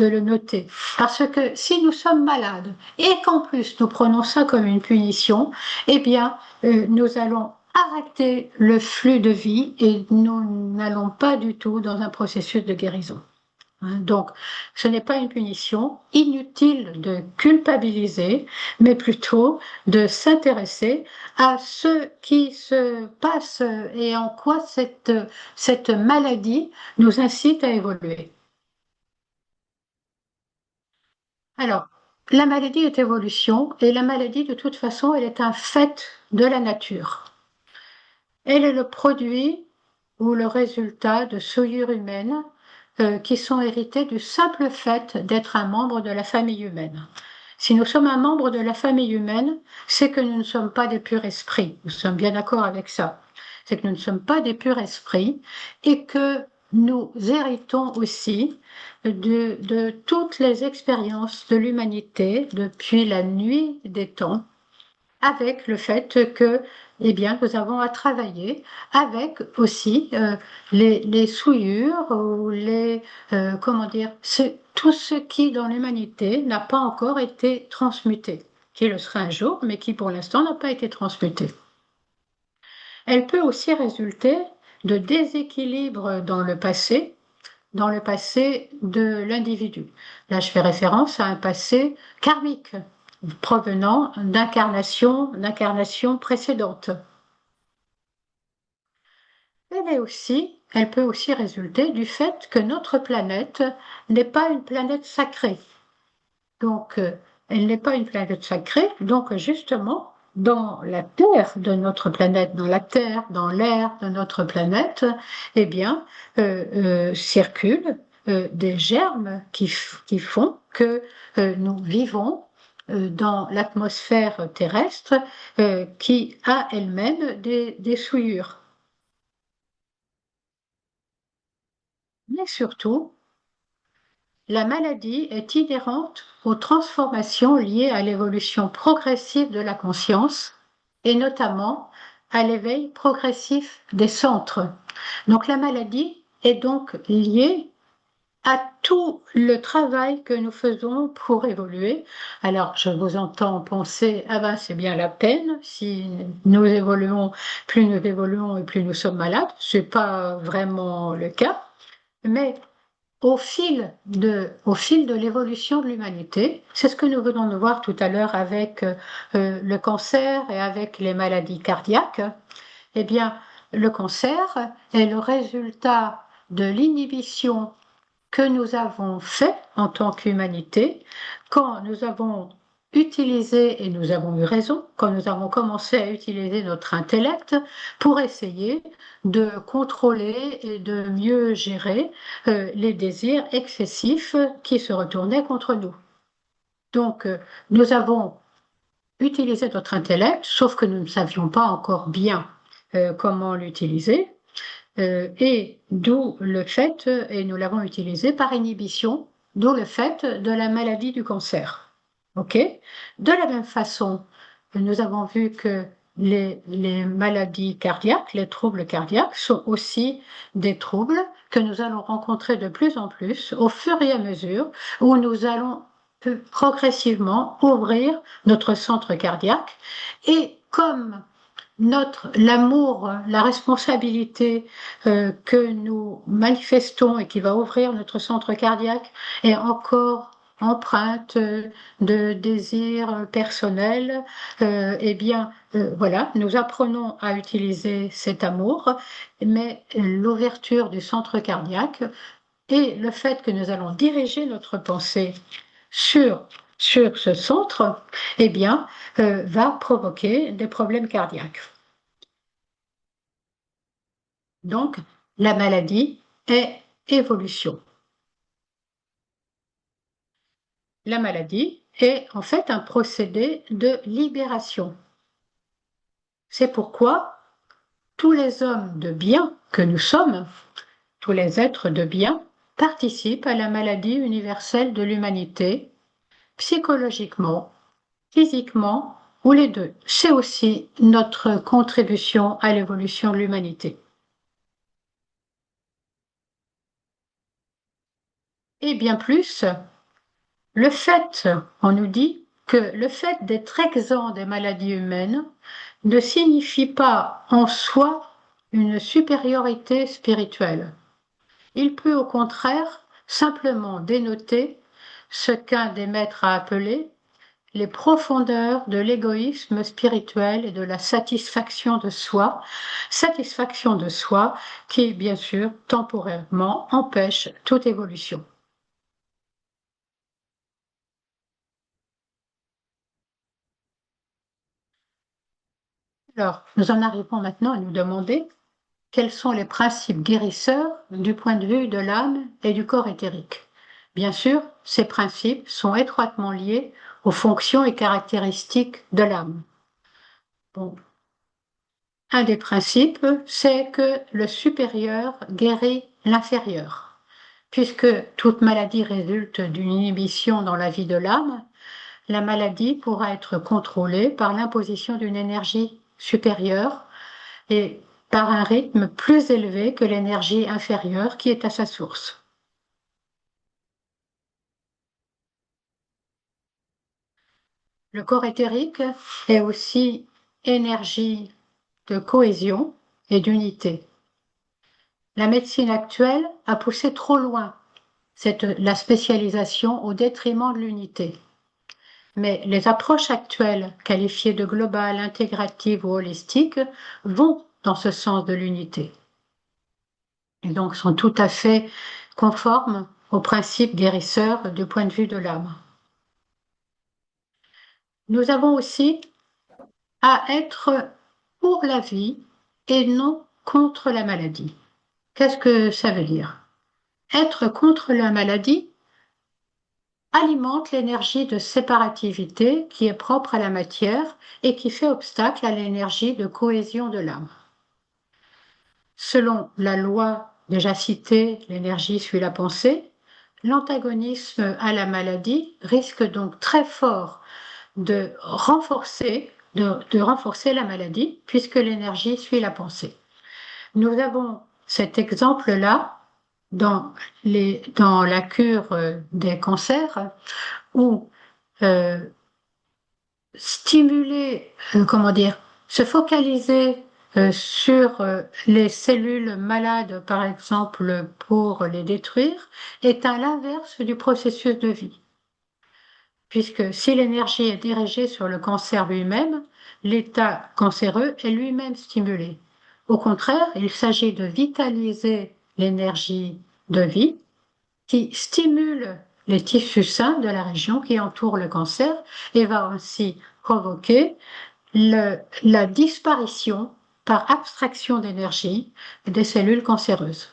le noter. Parce que si nous sommes malades et qu'en plus nous prenons ça comme une punition, eh bien nous allons arrêter le flux de vie et nous n'allons pas du tout dans un processus de guérison. Donc, ce n'est pas une punition, inutile de culpabiliser, mais plutôt de s'intéresser à ce qui se passe et en quoi cette maladie nous incite à évoluer. Alors, la maladie est évolution et la maladie, de toute façon, elle est un fait de la nature. Elle est le produit ou le résultat de souillures humaines qui sont héritées du simple fait d'être un membre de la famille humaine. Si nous sommes un membre de la famille humaine, c'est que nous ne sommes pas des purs esprits. Nous sommes bien d'accord avec ça. C'est que nous ne sommes pas des purs esprits et que nous héritons aussi de toutes les expériences de l'humanité depuis la nuit des temps, avec le fait que, eh bien, nous avons à travailler avec aussi les souillures ou comment dire, tout ce qui dans l'humanité n'a pas encore été transmuté, qui le sera un jour, mais qui pour l'instant n'a pas été transmuté. Elle peut aussi résulter de déséquilibres dans le passé de l'individu. Là, je fais référence à un passé karmique provenant d'incarnations précédentes. Elle peut aussi résulter du fait que notre planète n'est pas une planète sacrée. Donc, elle n'est pas une planète sacrée, donc justement, dans la terre de notre planète, dans la terre, dans l'air de notre planète, eh bien, circulent des germes qui font que nous vivons dans l'atmosphère terrestre qui a elle-même des souillures. Mais surtout, la maladie est inhérente aux transformations liées à l'évolution progressive de la conscience et notamment à l'éveil progressif des centres. Donc la maladie est donc liée à tout le travail que nous faisons pour évoluer. Alors je vous entends penser, ah ben c'est bien la peine, si nous évoluons, plus nous évoluons et plus nous sommes malades. C'est pas vraiment le cas, mais au fil de l'évolution de l'humanité, c'est ce que nous venons de voir tout à l'heure avec le cancer et avec les maladies cardiaques, eh bien, le cancer est le résultat de l'inhibition que nous avons fait en tant qu'humanité quand nous avons utilisé, et nous avons eu raison, quand nous avons commencé à utiliser notre intellect pour essayer de contrôler et de mieux gérer les désirs excessifs qui se retournaient contre nous. Donc, nous avons utilisé notre intellect, sauf que nous ne savions pas encore bien comment l'utiliser. Et d'où le fait, et nous l'avons utilisé par inhibition, d'où le fait de la maladie du cancer. Ok. De la même façon, nous avons vu que les maladies cardiaques, les troubles cardiaques, sont aussi des troubles que nous allons rencontrer de plus en plus au fur et à mesure où nous allons progressivement ouvrir notre centre cardiaque. Et comme l'amour, la responsabilité que nous manifestons et qui va ouvrir notre centre cardiaque est encore empreinte de désirs personnels, eh bien, voilà, nous apprenons à utiliser cet amour, mais l'ouverture du centre cardiaque et le fait que nous allons diriger notre pensée sur ce centre, eh bien, va provoquer des problèmes cardiaques. Donc, la maladie est évolution. La maladie est en fait un procédé de libération. C'est pourquoi tous les hommes de bien que nous sommes, tous les êtres de bien, participent à la maladie universelle de l'humanité, psychologiquement, physiquement ou les deux. C'est aussi notre contribution à l'évolution de l'humanité. Et bien plus, on nous dit que le fait d'être exempt des maladies humaines ne signifie pas en soi une supériorité spirituelle. Il peut au contraire simplement dénoter ce qu'un des maîtres a appelé les profondeurs de l'égoïsme spirituel et de la satisfaction de soi qui, bien sûr, temporairement empêche toute évolution. Alors, nous en arrivons maintenant à nous demander quels sont les principes guérisseurs du point de vue de l'âme et du corps éthérique. Bien sûr, ces principes sont étroitement liés aux fonctions et caractéristiques de l'âme. Bon. un des principes, c'est que le supérieur guérit l'inférieur. Puisque toute maladie résulte d'une inhibition dans la vie de l'âme, la maladie pourra être contrôlée par l'imposition d'une énergie supérieure et par un rythme plus élevé que l'énergie inférieure qui est à sa source. Le corps éthérique est aussi énergie de cohésion et d'unité. La médecine actuelle a poussé trop loin la spécialisation au détriment de l'unité. Mais les approches actuelles, qualifiées de globales, intégratives ou holistiques, vont dans ce sens de l'unité. Et donc sont tout à fait conformes aux principes guérisseurs du point de vue de l'âme. Nous avons aussi à être pour la vie et non contre la maladie. Qu'est-ce que ça veut dire? Être contre la maladie alimente l'énergie de séparativité qui est propre à la matière et qui fait obstacle à l'énergie de cohésion de l'âme. Selon la loi déjà citée, l'énergie suit la pensée, l'antagonisme à la maladie risque donc très fort de renforcer la maladie puisque l'énergie suit la pensée. Nous avons cet exemple-là dans la cure des cancers où stimuler, se focaliser sur les cellules malades, par exemple, pour les détruire, est à l'inverse du processus de vie. Puisque si l'énergie est dirigée sur le cancer lui-même, l'état cancéreux est lui-même stimulé. Au contraire, il s'agit de vitaliser l'énergie de vie qui stimule les tissus sains de la région qui entoure le cancer et va ainsi provoquer la disparition par abstraction d'énergie des cellules cancéreuses.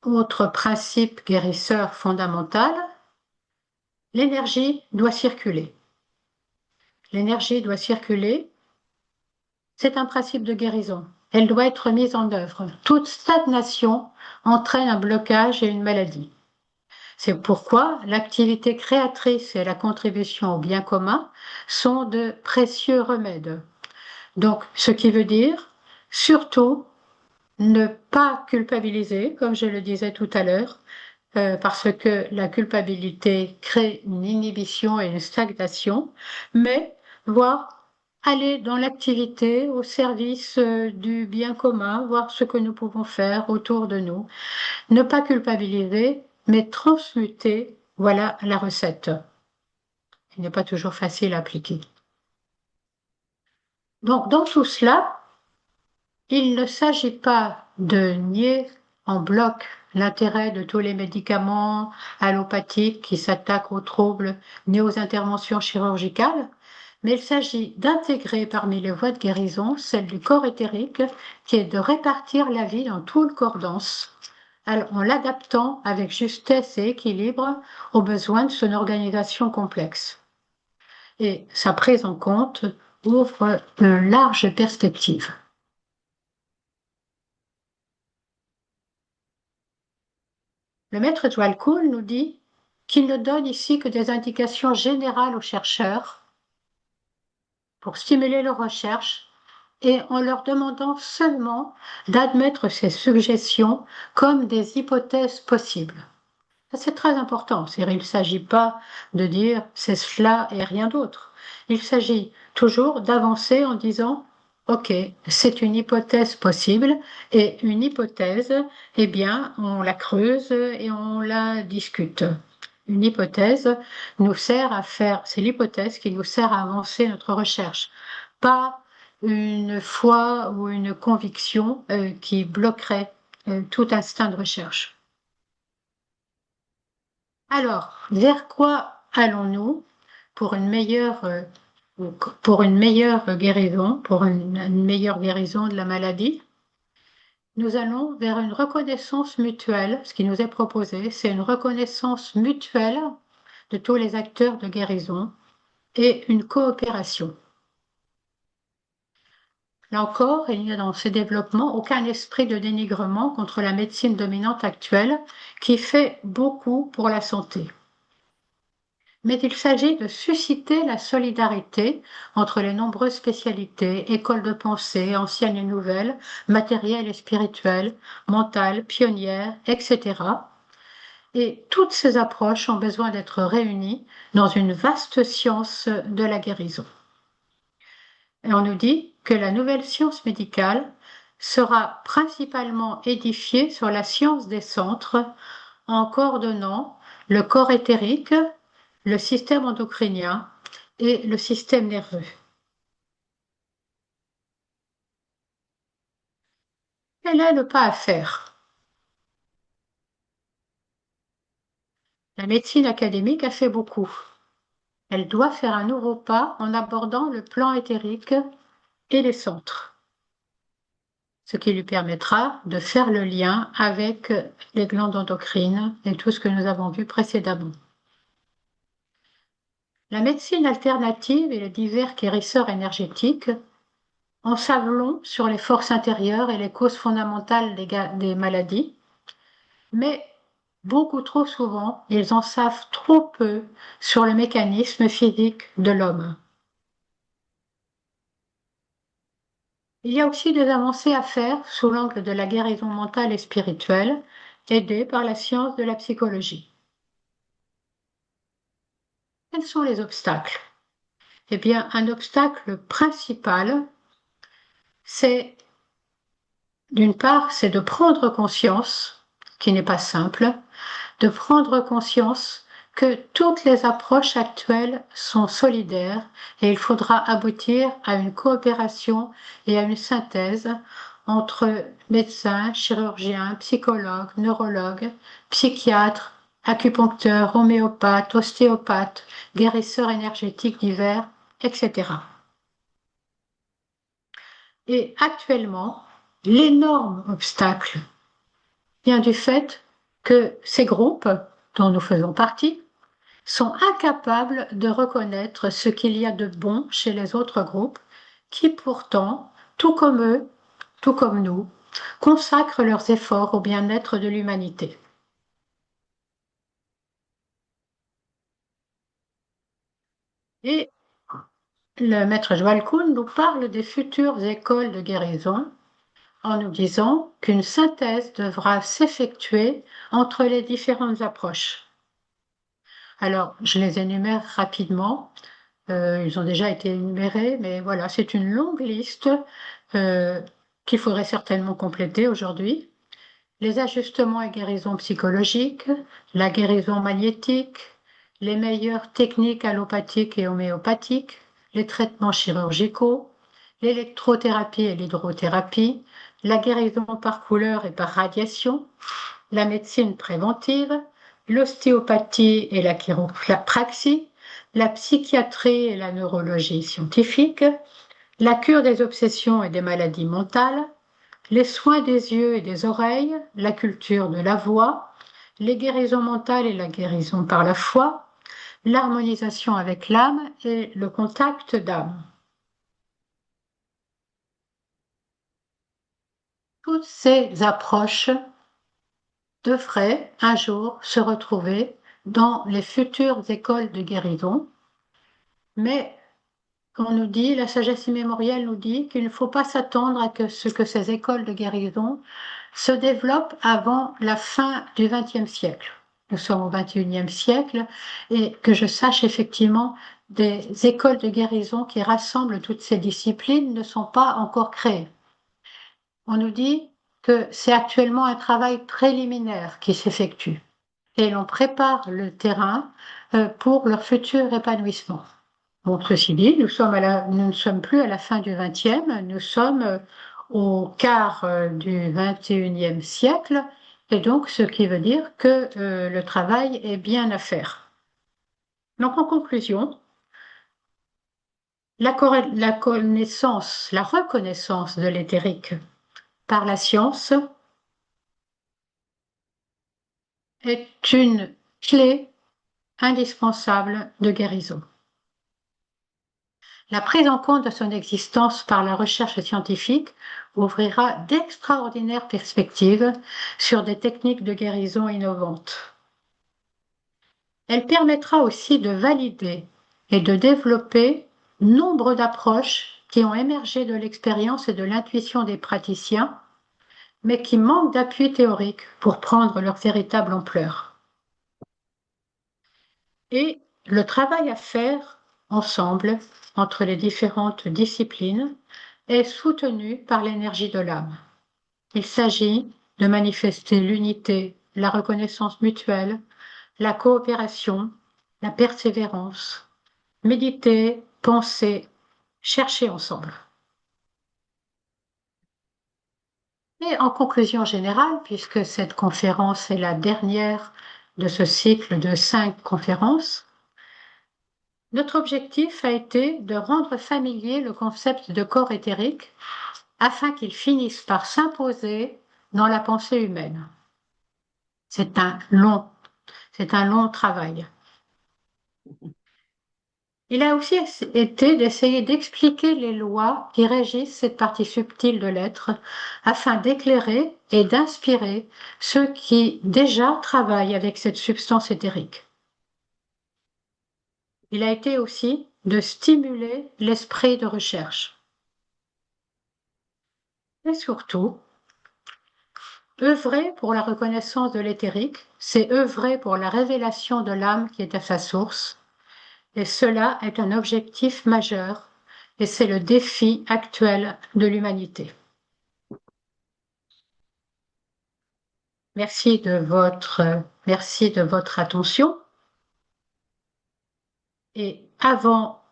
Autre principe guérisseur fondamental, l'énergie doit circuler. L'énergie doit circuler, c'est un principe de guérison. Elle doit être mise en œuvre. Toute stagnation entraîne un blocage et une maladie. C'est pourquoi l'activité créatrice et la contribution au bien commun sont de précieux remèdes. Donc, ce qui veut dire, surtout, ne pas culpabiliser, comme je le disais tout à l'heure, parce que la culpabilité crée une inhibition et une stagnation, mais voir aller dans l'activité au service du bien commun, voir ce que nous pouvons faire autour de nous. Ne pas culpabiliser, mais transmuter, voilà la recette. Il n'est pas toujours facile à appliquer. Donc, dans tout cela, il ne s'agit pas de nier en bloc l'intérêt de tous les médicaments allopathiques qui s'attaquent aux troubles, ni aux interventions chirurgicales, mais il s'agit d'intégrer parmi les voies de guérison celle du corps éthérique qui est de répartir la vie dans tout le corps dense, en l'adaptant avec justesse et équilibre aux besoins de son organisation complexe. Et sa prise en compte ouvre de larges perspectives. Le maître Djwhal nous dit qu'il ne donne ici que des indications générales aux chercheurs pour stimuler leurs recherches et en leur demandant seulement d'admettre ces suggestions comme des hypothèses possibles. C'est très important. Il ne s'agit pas de dire c'est cela et rien d'autre. Il s'agit toujours d'avancer en disant OK, c'est une hypothèse possible et une hypothèse, eh bien, on la creuse et on la discute. Une hypothèse nous sert à faire, c'est l'hypothèse qui nous sert à avancer notre recherche, pas une foi ou une conviction qui bloquerait tout instinct de recherche. Alors, vers quoi allons-nous pour une meilleure guérison, pour une meilleure guérison de la maladie? Nous allons vers une reconnaissance mutuelle. Ce qui nous est proposé, c'est une reconnaissance mutuelle de tous les acteurs de guérison, et une coopération. Là encore, il n'y a dans ces développements aucun esprit de dénigrement contre la médecine dominante actuelle qui fait beaucoup pour la santé. Mais il s'agit de susciter la solidarité entre les nombreuses spécialités, écoles de pensée, anciennes et nouvelles, matérielles et spirituelles, mentales, pionnières, etc. Et toutes ces approches ont besoin d'être réunies dans une vaste science de la guérison. Et on nous dit que la nouvelle science médicale sera principalement édifiée sur la science des centres en coordonnant le corps éthérique, le système endocrinien et le système nerveux. Quel est le pas à faire? La médecine académique a fait beaucoup. Elle doit faire un nouveau pas en abordant le plan éthérique et les centres, ce qui lui permettra de faire le lien avec les glandes endocrines et tout ce que nous avons vu précédemment. La médecine alternative et les divers guérisseurs énergétiques en savent long sur les forces intérieures et les causes fondamentales des maladies, mais beaucoup trop souvent, ils en savent trop peu sur le mécanisme physique de l'homme. Il y a aussi des avancées à faire sous l'angle de la guérison mentale et spirituelle, aidée par la science de la psychologie. Quels sont les obstacles? Eh bien, un obstacle principal, c'est d'une part, c'est de prendre conscience, qui n'est pas simple, de prendre conscience que toutes les approches actuelles sont solidaires et il faudra aboutir à une coopération et à une synthèse entre médecins, chirurgiens, psychologues, neurologues, psychiatres, acupuncteurs, homéopathes, ostéopathes, guérisseurs énergétiques divers, etc. Et actuellement, l'énorme obstacle vient du fait que ces groupes, dont nous faisons partie, sont incapables de reconnaître ce qu'il y a de bon chez les autres groupes qui pourtant, tout comme eux, tout comme nous, consacrent leurs efforts au bien-être de l'humanité. Et le maître Joël Kuhn nous parle des futures écoles de guérison en nous disant qu'une synthèse devra s'effectuer entre les différentes approches. Alors, je les énumère rapidement. Ils ont déjà été énumérés, mais voilà, c'est une longue liste qu'il faudrait certainement compléter aujourd'hui. Les ajustements et guérisons psychologiques, la guérison magnétique, les meilleures techniques allopathiques et homéopathiques, les traitements chirurgicaux, l'électrothérapie et l'hydrothérapie, la guérison par couleur et par radiation, la médecine préventive, l'ostéopathie et la chiropraxie, la psychiatrie et la neurologie scientifique, la cure des obsessions et des maladies mentales, les soins des yeux et des oreilles, la culture de la voix, les guérisons mentales et la guérison par la foi, l'harmonisation avec l'âme et le contact d'âme. Toutes ces approches devraient un jour se retrouver dans les futures écoles de guérison, mais on nous dit, la sagesse immémoriale nous dit qu'il ne faut pas s'attendre à ce que ces écoles de guérison se développent avant la fin du XXe siècle. Nous sommes au XXIe siècle et que je sache effectivement, des écoles de guérison qui rassemblent toutes ces disciplines ne sont pas encore créées. On nous dit que c'est actuellement un travail préliminaire qui s'effectue et l'on prépare le terrain pour leur futur épanouissement. Bon, ceci dit, nous ne sommes plus à la fin du XXe, nous sommes au quart du XXIe siècle, et donc ce qui veut dire que le travail est bien à faire. Donc en conclusion, la reconnaissance de l'éthérique par la science est une clé indispensable de guérison. La prise en compte de son existence par la recherche scientifique ouvrira d'extraordinaires perspectives sur des techniques de guérison innovantes. Elle permettra aussi de valider et de développer nombre d'approches qui ont émergé de l'expérience et de l'intuition des praticiens, mais qui manquent d'appui théorique pour prendre leur véritable ampleur. Et le travail à faire ensemble entre les différentes disciplines est soutenu par l'énergie de l'âme. Il s'agit de manifester l'unité, la reconnaissance mutuelle, la coopération, la persévérance, méditer, penser, chercher ensemble. Et en conclusion générale, puisque cette conférence est la dernière de ce cycle de 5 conférences, notre objectif a été de rendre familier le concept de corps éthérique afin qu'il finisse par s'imposer dans la pensée humaine. C'est un long travail. Il a aussi été d'essayer d'expliquer les lois qui régissent cette partie subtile de l'être afin d'éclairer et d'inspirer ceux qui déjà travaillent avec cette substance éthérique. Il a été aussi de stimuler l'esprit de recherche. Et surtout, œuvrer pour la reconnaissance de l'éthérique, c'est œuvrer pour la révélation de l'âme qui est à sa source. Et cela est un objectif majeur et c'est le défi actuel de l'humanité. Merci de votre attention. Et avant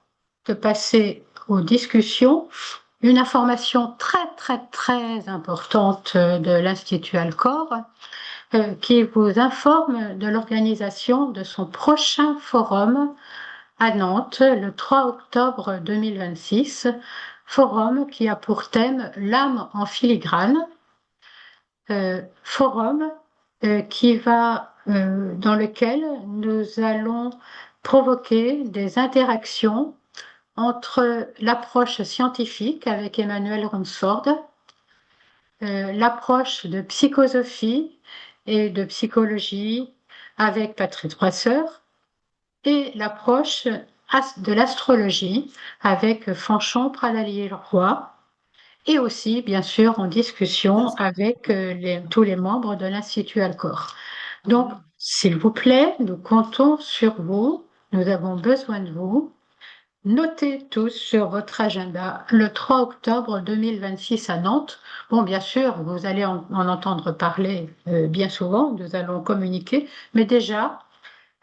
de passer aux discussions, une information très importante de l'Institut Alcor qui vous informe de l'organisation de son prochain forum à Nantes le 3 octobre 2026, forum qui a pour thème l'âme en filigrane, forum dans lequel nous allons provoquer des interactions entre l'approche scientifique avec Emmanuel Ransford, l'approche de psychosophie et de psychologie avec Patrice Brasseur et l'approche de l'astrologie avec Fanchon Pradalier-Roy et aussi, bien sûr, en discussion avec tous les membres de l'Institut Alcor. Donc, s'il vous plaît, nous comptons sur vous, nous avons besoin de vous. Notez tous sur votre agenda le 3 octobre 2026 à Nantes. Bon, bien sûr, vous allez en entendre parler bien souvent, nous allons communiquer, mais déjà,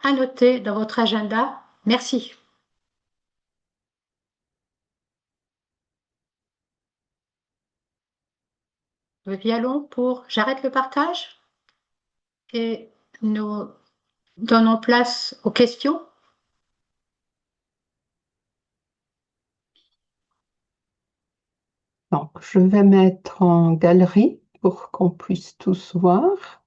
à noter dans votre agenda. Merci. Nous y allons pour... J'arrête le partage et nous donnons place aux questions. Donc, je vais mettre en galerie pour qu'on puisse tous voir.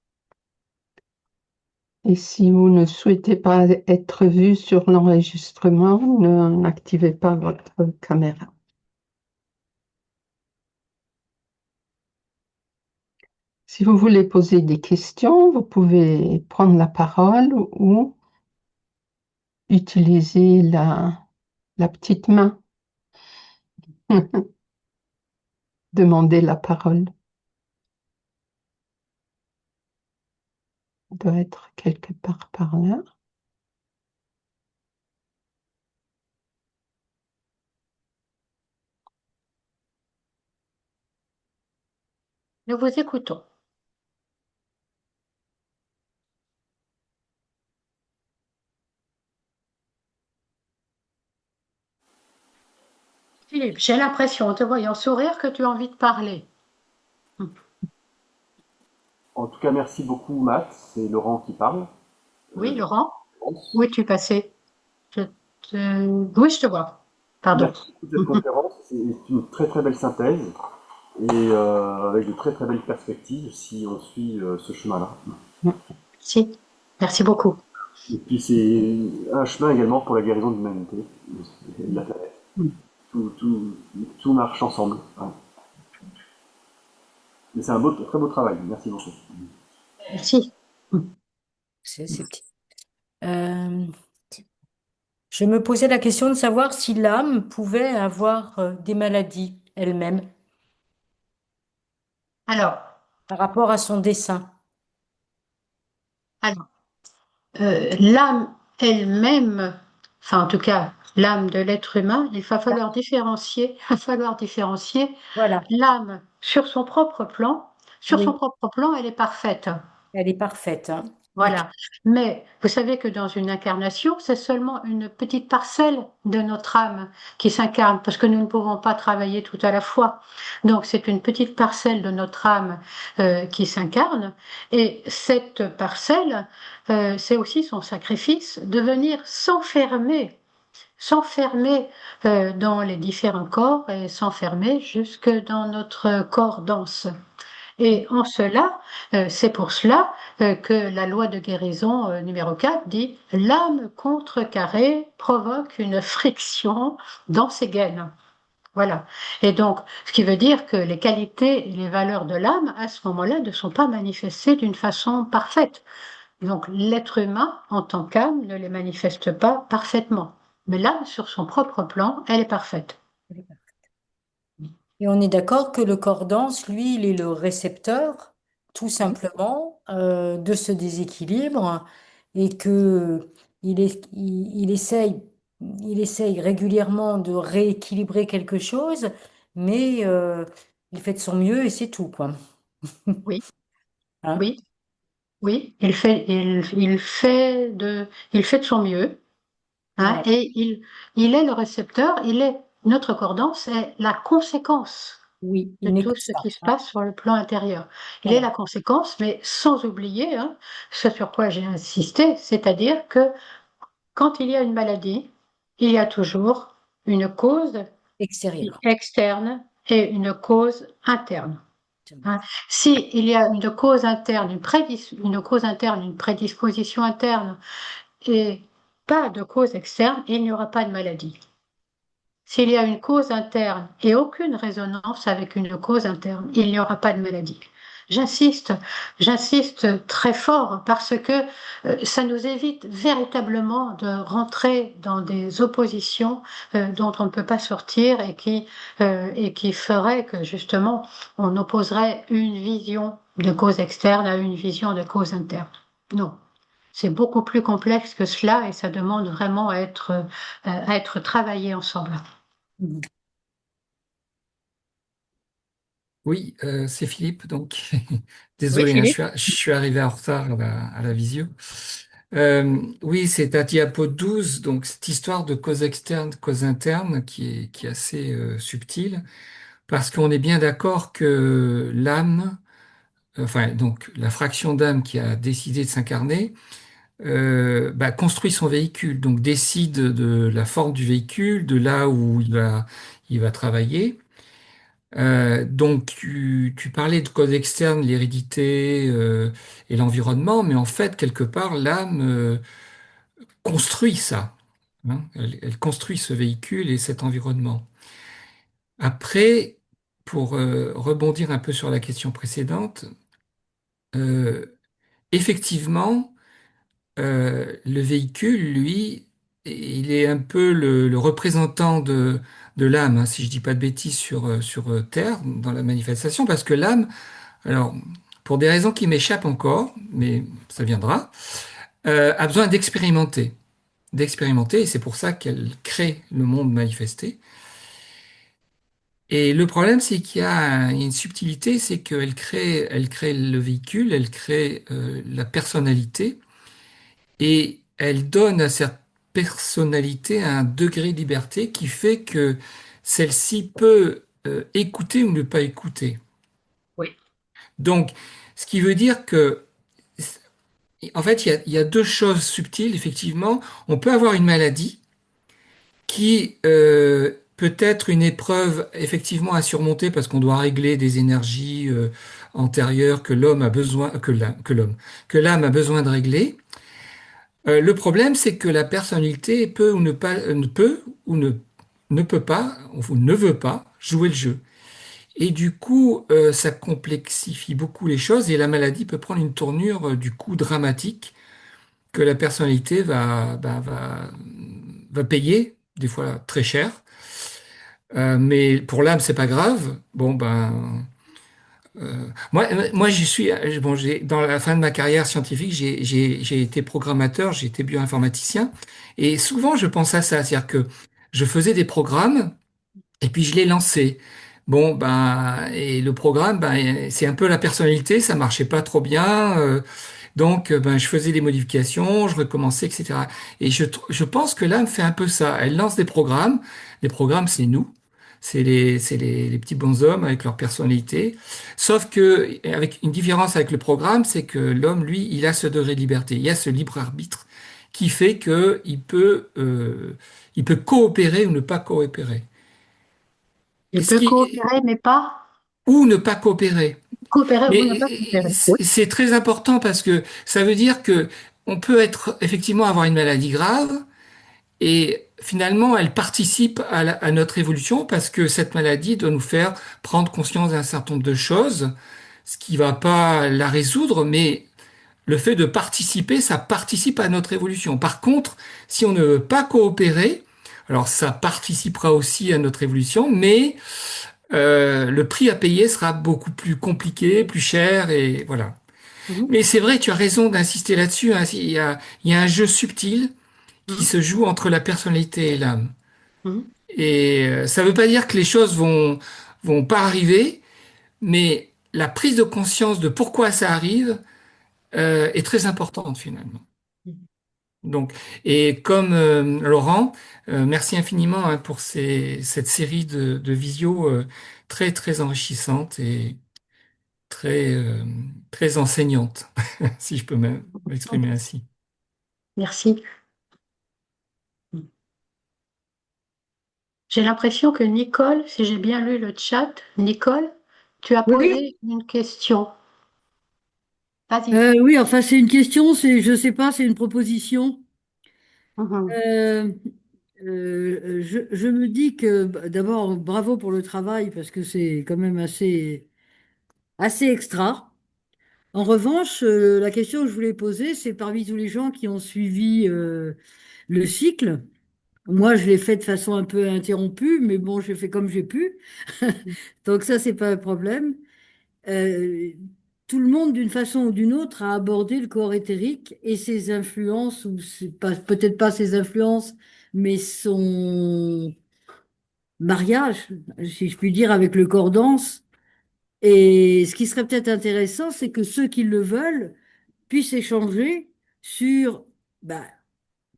Et si vous ne souhaitez pas être vu sur l'enregistrement, n'activez pas votre caméra. Si vous voulez poser des questions, vous pouvez prendre la parole ou utiliser la petite main. Demander la parole. Elle doit être quelque part par là. Nous vous écoutons. Philippe, j'ai l'impression, en te voyant sourire, que tu as envie de parler. En tout cas, merci beaucoup, Matt. C'est Laurent qui parle. Oui, Laurent? Où es-tu passé? Oui, je te vois. Pardon. Merci pour cette conférence. C'est une très belle synthèse et avec de très belles perspectives si on suit ce chemin-là. Si, merci beaucoup. Et puis c'est un chemin également pour la guérison de l'humanité et de la planète. tout, tout, tout marche ensemble. Ouais. Mais c'est un très beau travail. Merci beaucoup. Merci. C'est petit. Euh, je me posais la question de savoir si l'âme pouvait avoir des maladies elle-même Alors, par rapport à son dessin. alors, l'âme elle-même, enfin en tout cas l'âme de l'être humain, il va falloir différencier, il va falloir différencier Voilà, l'âme sur son propre plan. Sur son oui, propre plan, elle est parfaite. elle est parfaite, hein. Ok, Voilà. Mais vous savez que dans une incarnation, c'est seulement une petite parcelle de notre âme qui s'incarne, parce que nous ne pouvons pas travailler tout à la fois. Donc c'est une petite parcelle de notre âme qui s'incarne, et cette parcelle, c'est aussi son sacrifice de venir s'enfermer dans les différents corps et s'enfermer jusque dans notre corps dense. Et en cela, c'est pour cela que la loi de guérison numéro 4 dit l'âme contrecarrée provoque une friction dans ses gaines. Voilà. Et donc, ce qui veut dire que les qualités et les valeurs de l'âme, à ce moment-là, ne sont pas manifestées d'une façon parfaite. Donc, l'être humain, en tant qu'âme, ne les manifeste pas parfaitement. Mais l'âme, sur son propre plan, elle est parfaite. et on est d'accord que le corps dense, lui, il est le récepteur, tout simplement, de ce déséquilibre et que il essaye régulièrement de rééquilibrer quelque chose, mais il fait de son mieux et c'est tout, quoi. Oui, Hein? oui, oui. Il fait de son mieux. Hein, Ouais. et il est le récepteur, notre cordance est la conséquence Oui, de il n'est tout que ce ça, qui se hein. passe sur le plan intérieur. Il est Voilà. la conséquence, mais sans oublier hein, ce sur quoi j'ai insisté, c'est-à-dire que quand il y a une maladie, il y a toujours une cause Extérieur. externe et une cause interne. Hein. Si il y a une cause interne, une cause interne, une prédisposition interne et pas de cause externe, il n'y aura pas de maladie. S'il y a une cause interne et aucune résonance avec une cause interne, il n'y aura pas de maladie. J'insiste, j'insiste très fort parce que ça nous évite véritablement de rentrer dans des oppositions dont on ne peut pas sortir et qui feraient que justement on opposerait une vision de cause externe à une vision de cause interne. Non. C'est beaucoup plus complexe que cela et ça demande vraiment à être travaillé ensemble. Mhm. Oui, c'est Philippe, donc Oui, désolé, hein, Philippe. je suis arrivé en retard à la visio. Oui, c'est à diapo 12, donc cette histoire de cause externe, cause interne qui est assez subtile, parce qu'on est bien d'accord que l'âme, enfin donc la fraction d'âme qui a décidé de s'incarner, construit son véhicule, donc décide de la forme du véhicule, de là où il va travailler. Donc tu parlais de causes externes, l'hérédité et l'environnement, mais en fait, quelque part, l'âme construit ça, hein. Elle construit ce véhicule et cet environnement. Après, pour rebondir un peu sur la question précédente, euh, effectivement, le véhicule, lui, il est un peu le représentant de l'âme, hein, si je dis pas de bêtises sur Terre, dans la manifestation, parce que l'âme, alors, pour des raisons qui m'échappent encore, mais ça viendra, a besoin d'expérimenter, et c'est pour ça qu'elle crée le monde manifesté. Et le problème, c'est qu'il y a une subtilité, c'est elle crée le véhicule, elle crée la personnalité, et elle donne à cette personnalité un degré de liberté qui fait que celle-ci peut écouter ou ne pas écouter. Oui, Donc, ce qui veut dire que en fait, il y a deux choses subtiles, effectivement. On peut avoir une maladie qui peut être une épreuve effectivement à surmonter parce qu'on doit régler des énergies antérieures que l'homme a besoin, que l'âme a besoin de régler. Le problème, c'est que la personnalité peut ou ne pas, ne peut ou ne ne peut pas ou ne veut pas jouer le jeu. Et du coup, ça complexifie beaucoup les choses et la maladie peut prendre une tournure du coup dramatique que la personnalité va payer, des fois très cher. Mais pour l'âme, c'est pas grave. Bon, ben, moi, j'y suis. Bon, dans la fin de ma carrière scientifique, j'ai été programmateur, j'ai été bioinformaticien, et souvent je pense à ça, c'est-à-dire que je faisais des programmes et puis je les lançais. Bon, ben, et le programme, ben, c'est un peu la personnalité, ça marchait pas trop bien. Donc, ben, je faisais des modifications, je recommençais, etc. Et je pense que l'âme fait un peu ça. Elle lance des programmes. Les programmes, c'est nous. C'est les petits bonshommes avec leur personnalité. Sauf que, avec une différence avec le programme, c'est que l'homme, lui, il a ce degré de liberté. Il y a ce libre arbitre qui fait que il peut coopérer ou ne pas coopérer. Et Il ce peut qui, coopérer, mais pas ou ne pas coopérer. coopérer ou ne Mais pas coopérer. Oui. c'est très important parce que ça veut dire que on peut être effectivement avoir une maladie grave et finalement elle participe à notre évolution parce que cette maladie doit nous faire prendre conscience d'un certain nombre de choses, ce qui va pas la résoudre, mais le fait de participer, ça participe à notre évolution. Par contre, si on ne veut pas coopérer, alors ça participera aussi à notre évolution, mais le prix à payer sera beaucoup plus compliqué, plus cher, et voilà. Mhm. Mais c'est vrai, tu as raison d'insister là-dessus, hein. Il y a un jeu subtil qui Mhm. se joue entre la personnalité et l'âme. Mhm. Et ça ne veut pas dire que les choses vont pas arriver, mais la prise de conscience de pourquoi ça arrive est très importante finalement. Donc, et comme Laurent, merci infiniment hein, pour cette série de visios très très enrichissante et très très enseignante, si je peux m'exprimer ainsi. Merci. J'ai l'impression que Nicole, si j'ai bien lu le chat, Nicole, tu as Oui, posé une question. Vas-y. oui, enfin c'est une question, je sais pas, c'est une proposition. Mhm. Euh, je me dis que d'abord bravo pour le travail parce que c'est quand même assez extra. En revanche, la question que je voulais poser, c'est parmi tous les gens qui ont suivi le cycle. Moi, je l'ai fait de façon un peu interrompue, mais bon, j'ai fait comme j'ai pu. Donc ça, c'est pas un problème. euh, Tout le monde, d'une façon ou d'une autre, a abordé le corps éthérique et ses influences, ou peut-être pas ses influences, mais son mariage, si je puis dire, avec le corps dense. Et ce qui serait peut-être intéressant, c'est que ceux qui le veulent puissent échanger sur, bah,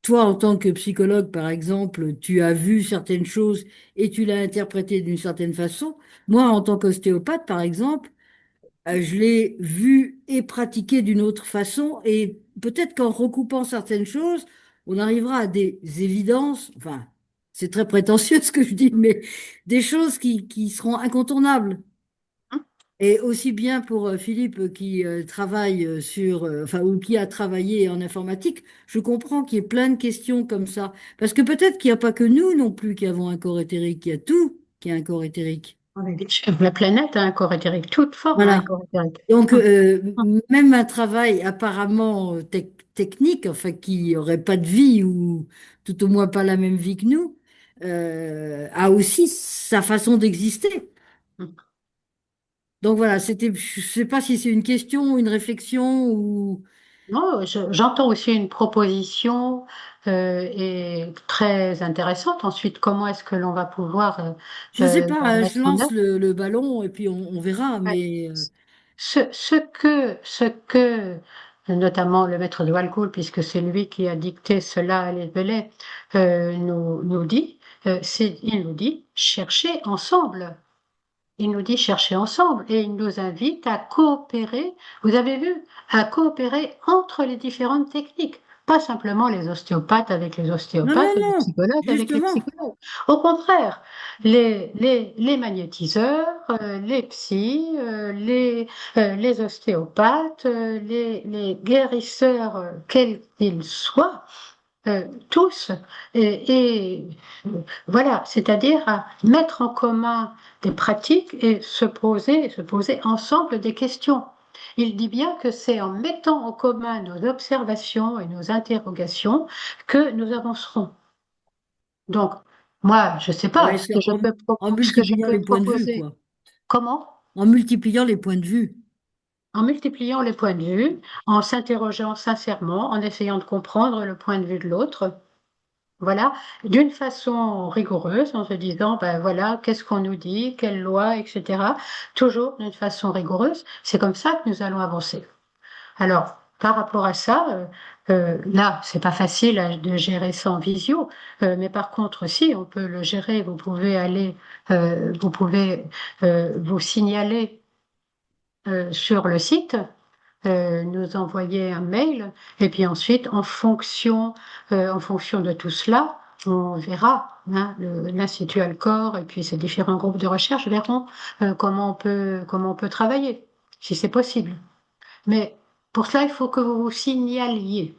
toi, en tant que psychologue, par exemple, tu as vu certaines choses et tu l'as interprété d'une certaine façon. Moi, en tant qu'ostéopathe, par exemple, je l'ai vu et pratiqué d'une autre façon, et peut-être qu'en recoupant certaines choses, on arrivera à des évidences, enfin, c'est très prétentieux ce que je dis, mais des choses qui seront incontournables. Et aussi bien pour Philippe qui travaille enfin, ou qui a travaillé en informatique, je comprends qu'il y ait plein de questions comme ça. Parce que peut-être qu'il n'y a pas que nous non plus qui avons un corps éthérique, il y a tout qui a un corps éthérique. La planète a un corps éthérique, toute forme a un Voilà. corps éthérique. Donc, Hum. même un travail apparemment technique, enfin, qui n'aurait pas de vie ou tout au moins pas la même vie que nous, a aussi sa façon d'exister. Hum. Donc voilà, je sais pas si c'est une question, une réflexion ou, Non, j'entends aussi une proposition et très intéressante. Ensuite, comment est-ce que l'on va pouvoir je sais la pas, je mettre en lance œuvre? le ballon et puis on verra, Ouais. mais Ce que notamment le maître de Walcourt, puisque c'est lui qui a dicté cela à l'Évelay, nous dit, il nous dit, cherchez ensemble. Il nous dit chercher ensemble et il nous invite à coopérer, vous avez vu, à coopérer entre les différentes techniques. Pas simplement les ostéopathes avec les non, non, ostéopathes et les non, psychologues avec les justement. psychologues. Au contraire, les magnétiseurs, les psys, les ostéopathes, les guérisseurs, quels qu'ils soient, tous, voilà, c'est-à-dire à mettre en commun des pratiques et se poser ensemble des questions. Il dit bien que c'est en mettant en commun nos observations et nos interrogations que nous avancerons. Donc, moi, je ne sais pas Ouais, ce que je peux, en ce que je multipliant peux les points de vue, proposer. quoi. Comment? En multipliant les points de vue. En multipliant les points de vue, en s'interrogeant sincèrement, en essayant de comprendre le point de vue de l'autre. Voilà, d'une façon rigoureuse, en se disant, ben voilà, qu'est-ce qu'on nous dit, quelle loi, etc. Toujours d'une façon rigoureuse. C'est comme ça que nous allons avancer. Alors, par rapport à ça, là, c'est pas facile de gérer ça en visio, mais par contre, si on peut le gérer, vous pouvez aller, vous pouvez vous signaler sur le site, nous envoyer un mail, et puis ensuite, en fonction de tout cela, on verra, hein, l'Institut Alcor et puis ces différents groupes de recherche verront comment on peut travailler, si c'est possible. Mais pour cela, il faut que vous vous signaliez.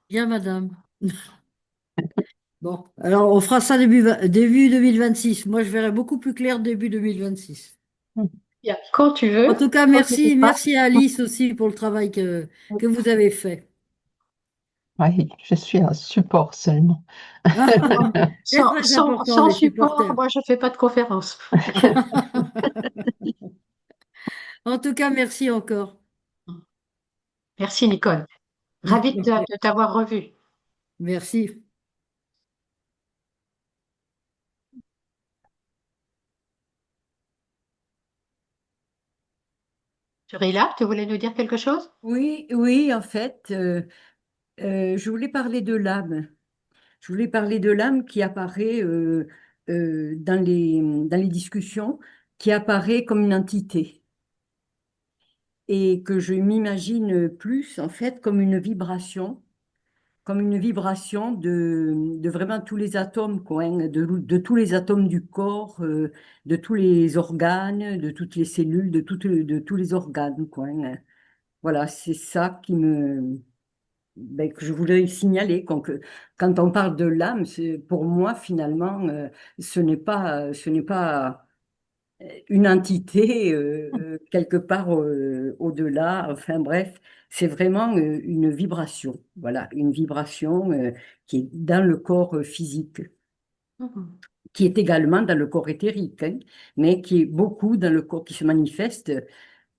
Bien, madame. Bon, alors on fera ça début 2026. Moi, je verrai beaucoup plus clair début 2026. Bien, quand tu veux, En tout cas, quand tu veux merci. pas. Merci à Alice aussi pour le travail que vous avez fait. Oui, je suis un support seulement. C'est très important, Sans les support, supporters. moi, je fais pas de conférence. En tout cas, merci encore. Merci, Nicole. Ravie de t'avoir revu. Merci. Surila, tu voulais nous dire quelque chose? Oui, oui, en fait, je voulais parler de l'âme. Je voulais parler de l'âme qui apparaît dans les discussions, qui apparaît comme une entité et que je m'imagine plus, en fait, comme une vibration de vraiment tous les atomes, quoi, hein, de tous les atomes du corps, de tous les organes, de toutes les cellules, de tous les organes, quoi, hein. Voilà, c'est ça que je voulais signaler. Quand on parle de l'âme, pour moi, finalement, ce n'est pas une entité quelque part au-delà. Enfin bref, c'est vraiment une vibration. Voilà, une vibration qui est dans le corps physique, Mhm. qui est également dans le corps éthérique, hein, mais qui est beaucoup dans le corps, qui se manifeste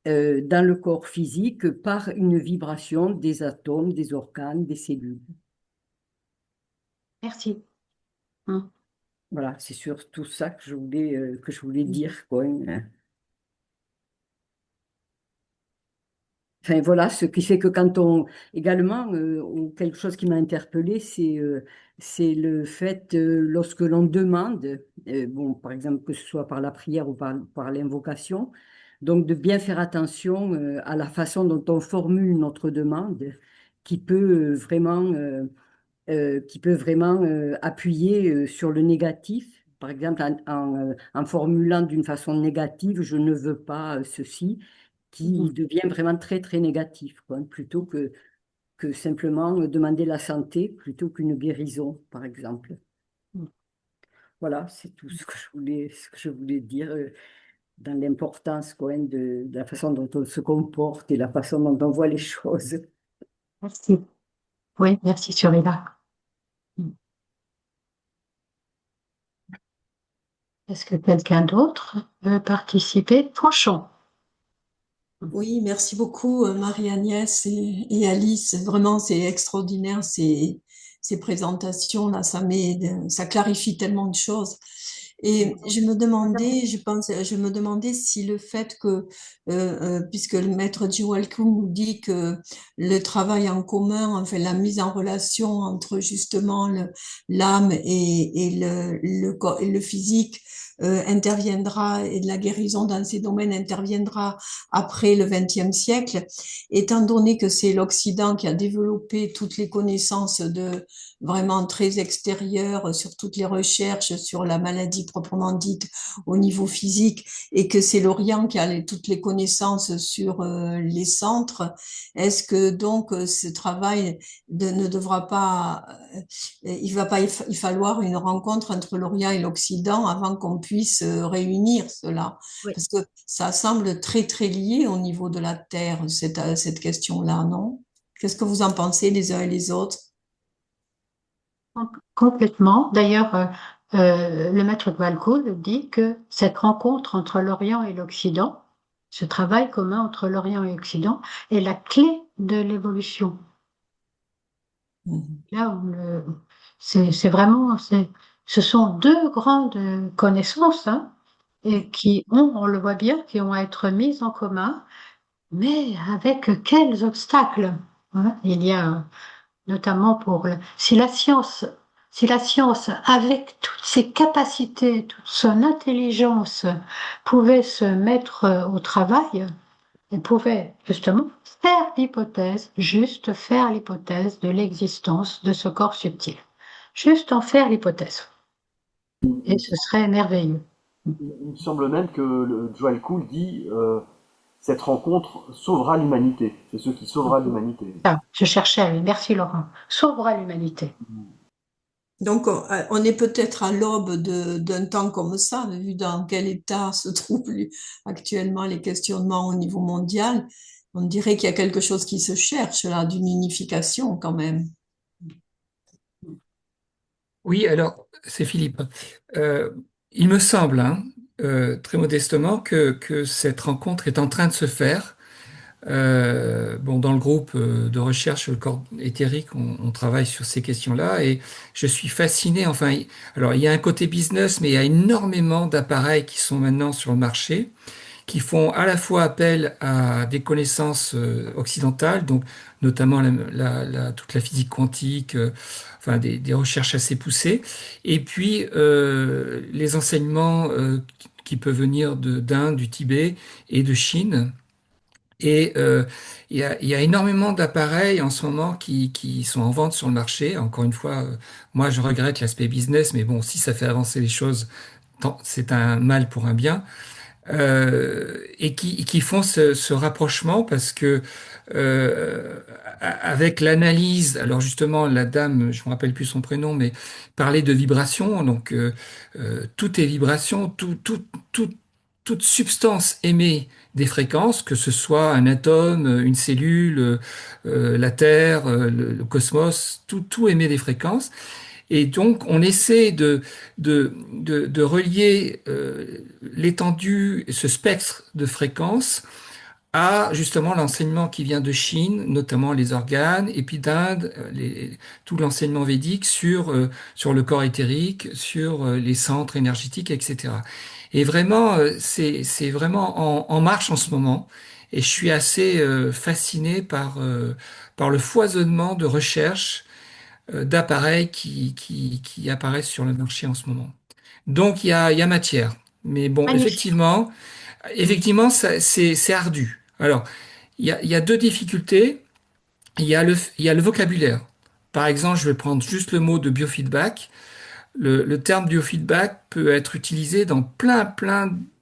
dans le corps physique par une vibration des atomes, des organes, des cellules. Merci. Mhm. Voilà, c'est surtout ça que je voulais dire, quoi, hein. Enfin, voilà, ce qui fait que également, quelque chose qui m'a interpellée, c'est le fait, lorsque l'on demande, bon, par exemple, que ce soit par la prière ou par l'invocation, donc de bien faire attention, à la façon dont on formule notre demande, qui peut vraiment appuyer sur le négatif. Par exemple, en formulant d'une façon négative, je ne veux pas ceci, qui Mhm. devient vraiment très, très négatif, quoi, plutôt que simplement demander la santé, plutôt qu'une guérison, par exemple. Voilà, c'est tout ce que je voulais dire dans l'importance, quoi, de la façon dont on se comporte et la façon dont on voit les choses. Merci. Oui, merci, Surila. Mhm. Est-ce que quelqu'un d'autre veut participer? Franchon. Oui, merci beaucoup Marie-Agnès et Alice. Vraiment, c'est extraordinaire ces présentations-là. Ça clarifie tellement de choses. Et je me demandais si le fait que, puisque le maître Jiwalkun nous dit que le travail en commun, enfin la mise en relation entre justement l'âme et le corps et le physique interviendra et de la guérison dans ces domaines interviendra après le XXe siècle, étant donné que c'est l'Occident qui a développé toutes les connaissances de vraiment très extérieures sur toutes les recherches sur la maladie proprement dite au niveau physique et que c'est l'Orient qui a toutes les connaissances sur les centres, est-ce que donc ce travail ne devra pas, il va pas y falloir une rencontre entre l'Orient et l'Occident avant qu'on puisse réunir cela? Oui. Parce que ça semble très très lié au niveau de la Terre, cette question-là, non? Qu'est-ce que vous en pensez les uns et les autres? Complètement. D'ailleurs, le maître Gualcool dit que cette rencontre entre l'Orient et l'Occident, ce travail commun entre l'Orient et l'Occident, est la clé de l'évolution. Mhm. Là, c'est vraiment, ce sont deux grandes connaissances, hein, et qui ont, on le voit bien, qui ont à être mises en commun, mais avec quels obstacles, hein. Il y a notamment si la science, avec toutes ses capacités, toute son intelligence, pouvait se mettre au travail, elle pouvait justement faire l'hypothèse, juste faire l'hypothèse de l'existence de ce corps subtil. Juste en faire l'hypothèse. Et ce serait merveilleux. Il me semble même que Joel Cool dit cette rencontre sauvera l'humanité. C'est ce qui sauvera l'humanité. Ah, je cherchais, merci Laurent, sauvera l'humanité. Donc, on est peut-être à l'aube d'un temps comme ça, vu dans quel état se trouvent actuellement les questionnements au niveau mondial. On dirait qu'il y a quelque chose qui se cherche là, d'une unification quand même. Oui, alors, c'est Philippe. Euh, il me semble, hein, très modestement, que cette rencontre est en train de se faire. Bon, dans le groupe de recherche sur le corps éthérique, on travaille sur ces questions-là et je suis fasciné. Enfin, alors il y a un côté business, mais il y a énormément d'appareils qui sont maintenant sur le marché, qui font à la fois appel à des connaissances occidentales, donc notamment toute la physique quantique, enfin des recherches assez poussées, et puis les enseignements qui peuvent venir d'Inde, du Tibet et de Chine. Et il y a énormément d'appareils en ce moment qui sont en vente sur le marché. Encore une fois, moi je regrette l'aspect business, mais bon, si ça fait avancer les choses, c'est un mal pour un bien. Et qui font ce rapprochement parce que avec l'analyse, alors justement la dame, je me rappelle plus son prénom, mais parlait de vibration, donc tout est vibration, toute substance émet des fréquences, que ce soit un atome, une cellule, la Terre, le cosmos, tout émet des fréquences. Et donc, on essaie de relier l'étendue, ce spectre de fréquences à justement l'enseignement qui vient de Chine, notamment les organes, et puis d'Inde, tout l'enseignement védique sur le corps éthérique, sur les centres énergétiques, etc. Et vraiment, c'est vraiment en marche en ce moment. Et je suis assez fasciné par le foisonnement de recherches d'appareils qui apparaissent sur le marché en ce moment. Donc il y a matière. Mais bon, Magnifique. effectivement, c'est ardu. Alors, il y a deux difficultés. Il y a le vocabulaire. Par exemple, je vais prendre juste le mot de biofeedback. Le terme biofeedback peut être utilisé dans plein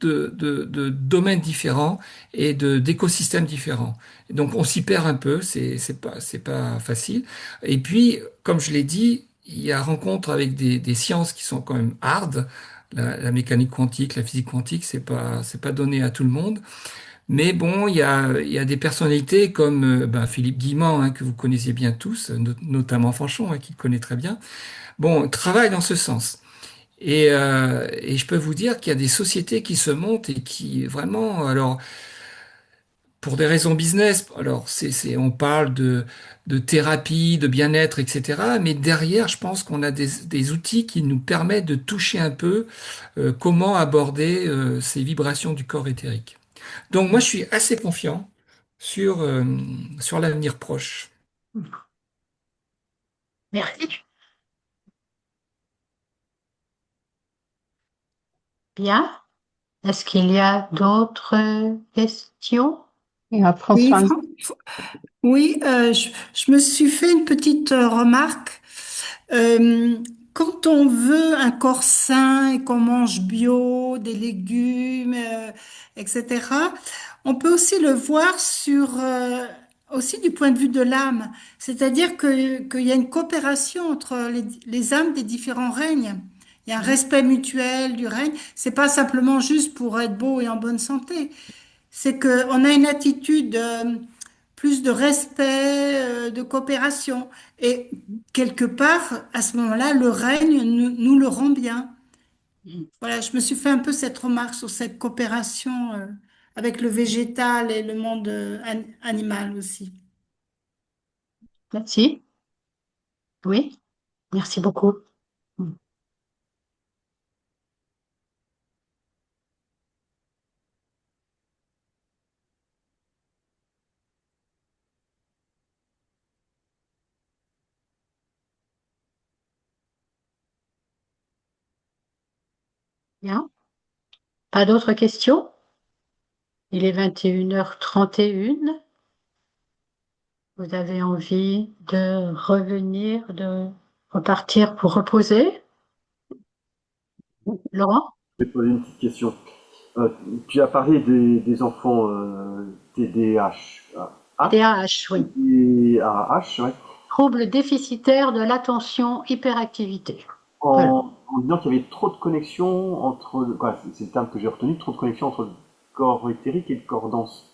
de domaines différents et d'écosystèmes différents. Donc on s'y perd un peu, c'est pas facile. Et puis, comme je l'ai dit, il y a rencontre avec des sciences qui sont quand même hard. La mécanique quantique, la physique quantique, c'est pas donné à tout le monde. Mais bon, il y a des personnalités comme ben, Philippe Guillemant, hein, que vous connaissez bien tous, notamment Fanchon, hein, qui le connaît très bien. Bon, travaille dans ce sens. Et je peux vous dire qu'il y a des sociétés qui se montent et qui vraiment, alors pour des raisons business, alors on parle de thérapie, de bien-être, etc. Mais derrière, je pense qu'on a des outils qui nous permettent de toucher un peu comment aborder ces vibrations du corps éthérique. Donc moi, je suis assez confiant sur l'avenir proche. Merci. Bien. Est-ce qu'il y a d'autres questions? Et à Oui, Françoise. oui, je me suis fait une petite remarque. Euh, Quand on veut un corps sain et qu'on mange bio, des légumes, etc., on peut aussi le voir aussi du point de vue de l'âme. C'est-à-dire qu'il y a une coopération entre les âmes des différents règnes. Il y a un respect mutuel du règne. C'est pas simplement juste pour être beau et en bonne santé. C'est qu'on a une attitude plus de respect, de coopération. Et quelque part, à ce moment-là, le règne nous le rend bien. Voilà, je me suis fait un peu cette remarque sur cette coopération avec le végétal et le monde animal aussi. Merci. Oui, merci beaucoup. Bien. Pas d'autres questions? Il est 21h31. Vous avez envie de revenir, de repartir pour reposer? Laurent? Je vais te poser une petite question. Euh, Tu as parlé des enfants TDAH. TDAH, oui. TDAH, ouais. Trouble déficitaire de l'attention, hyperactivité. Voilà. En disant qu'il y avait trop de connexions entre, quoi, c'est le terme que j'ai retenu, trop de connexions entre le corps éthérique et le corps dense.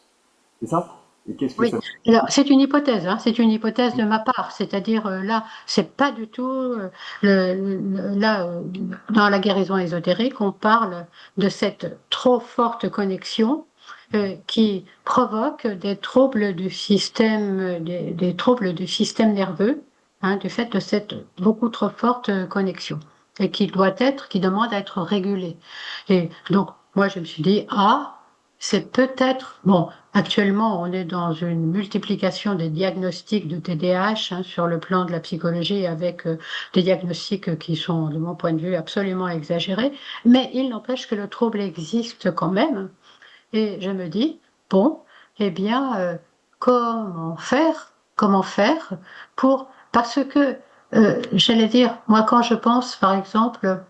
C'est ça? Et qu'est-ce que Oui, ça alors c'est une hypothèse, hein, c'est une hypothèse de ma part, c'est-à-dire là, c'est pas du tout là dans la guérison ésotérique, on parle de cette trop forte connexion qui provoque des troubles du système, des troubles du système nerveux, hein, du fait de cette beaucoup trop forte connexion et qui demande à être régulée. Et donc moi je me suis dit c'est peut-être bon. Actuellement, on est dans une multiplication des diagnostics de TDAH hein, sur le plan de la psychologie avec des diagnostics qui sont, de mon point de vue, absolument exagérés. Mais il n'empêche que le trouble existe quand même. Et je me dis, bon, eh bien, comment faire pour, parce que, j'allais dire, moi, quand je pense, par exemple,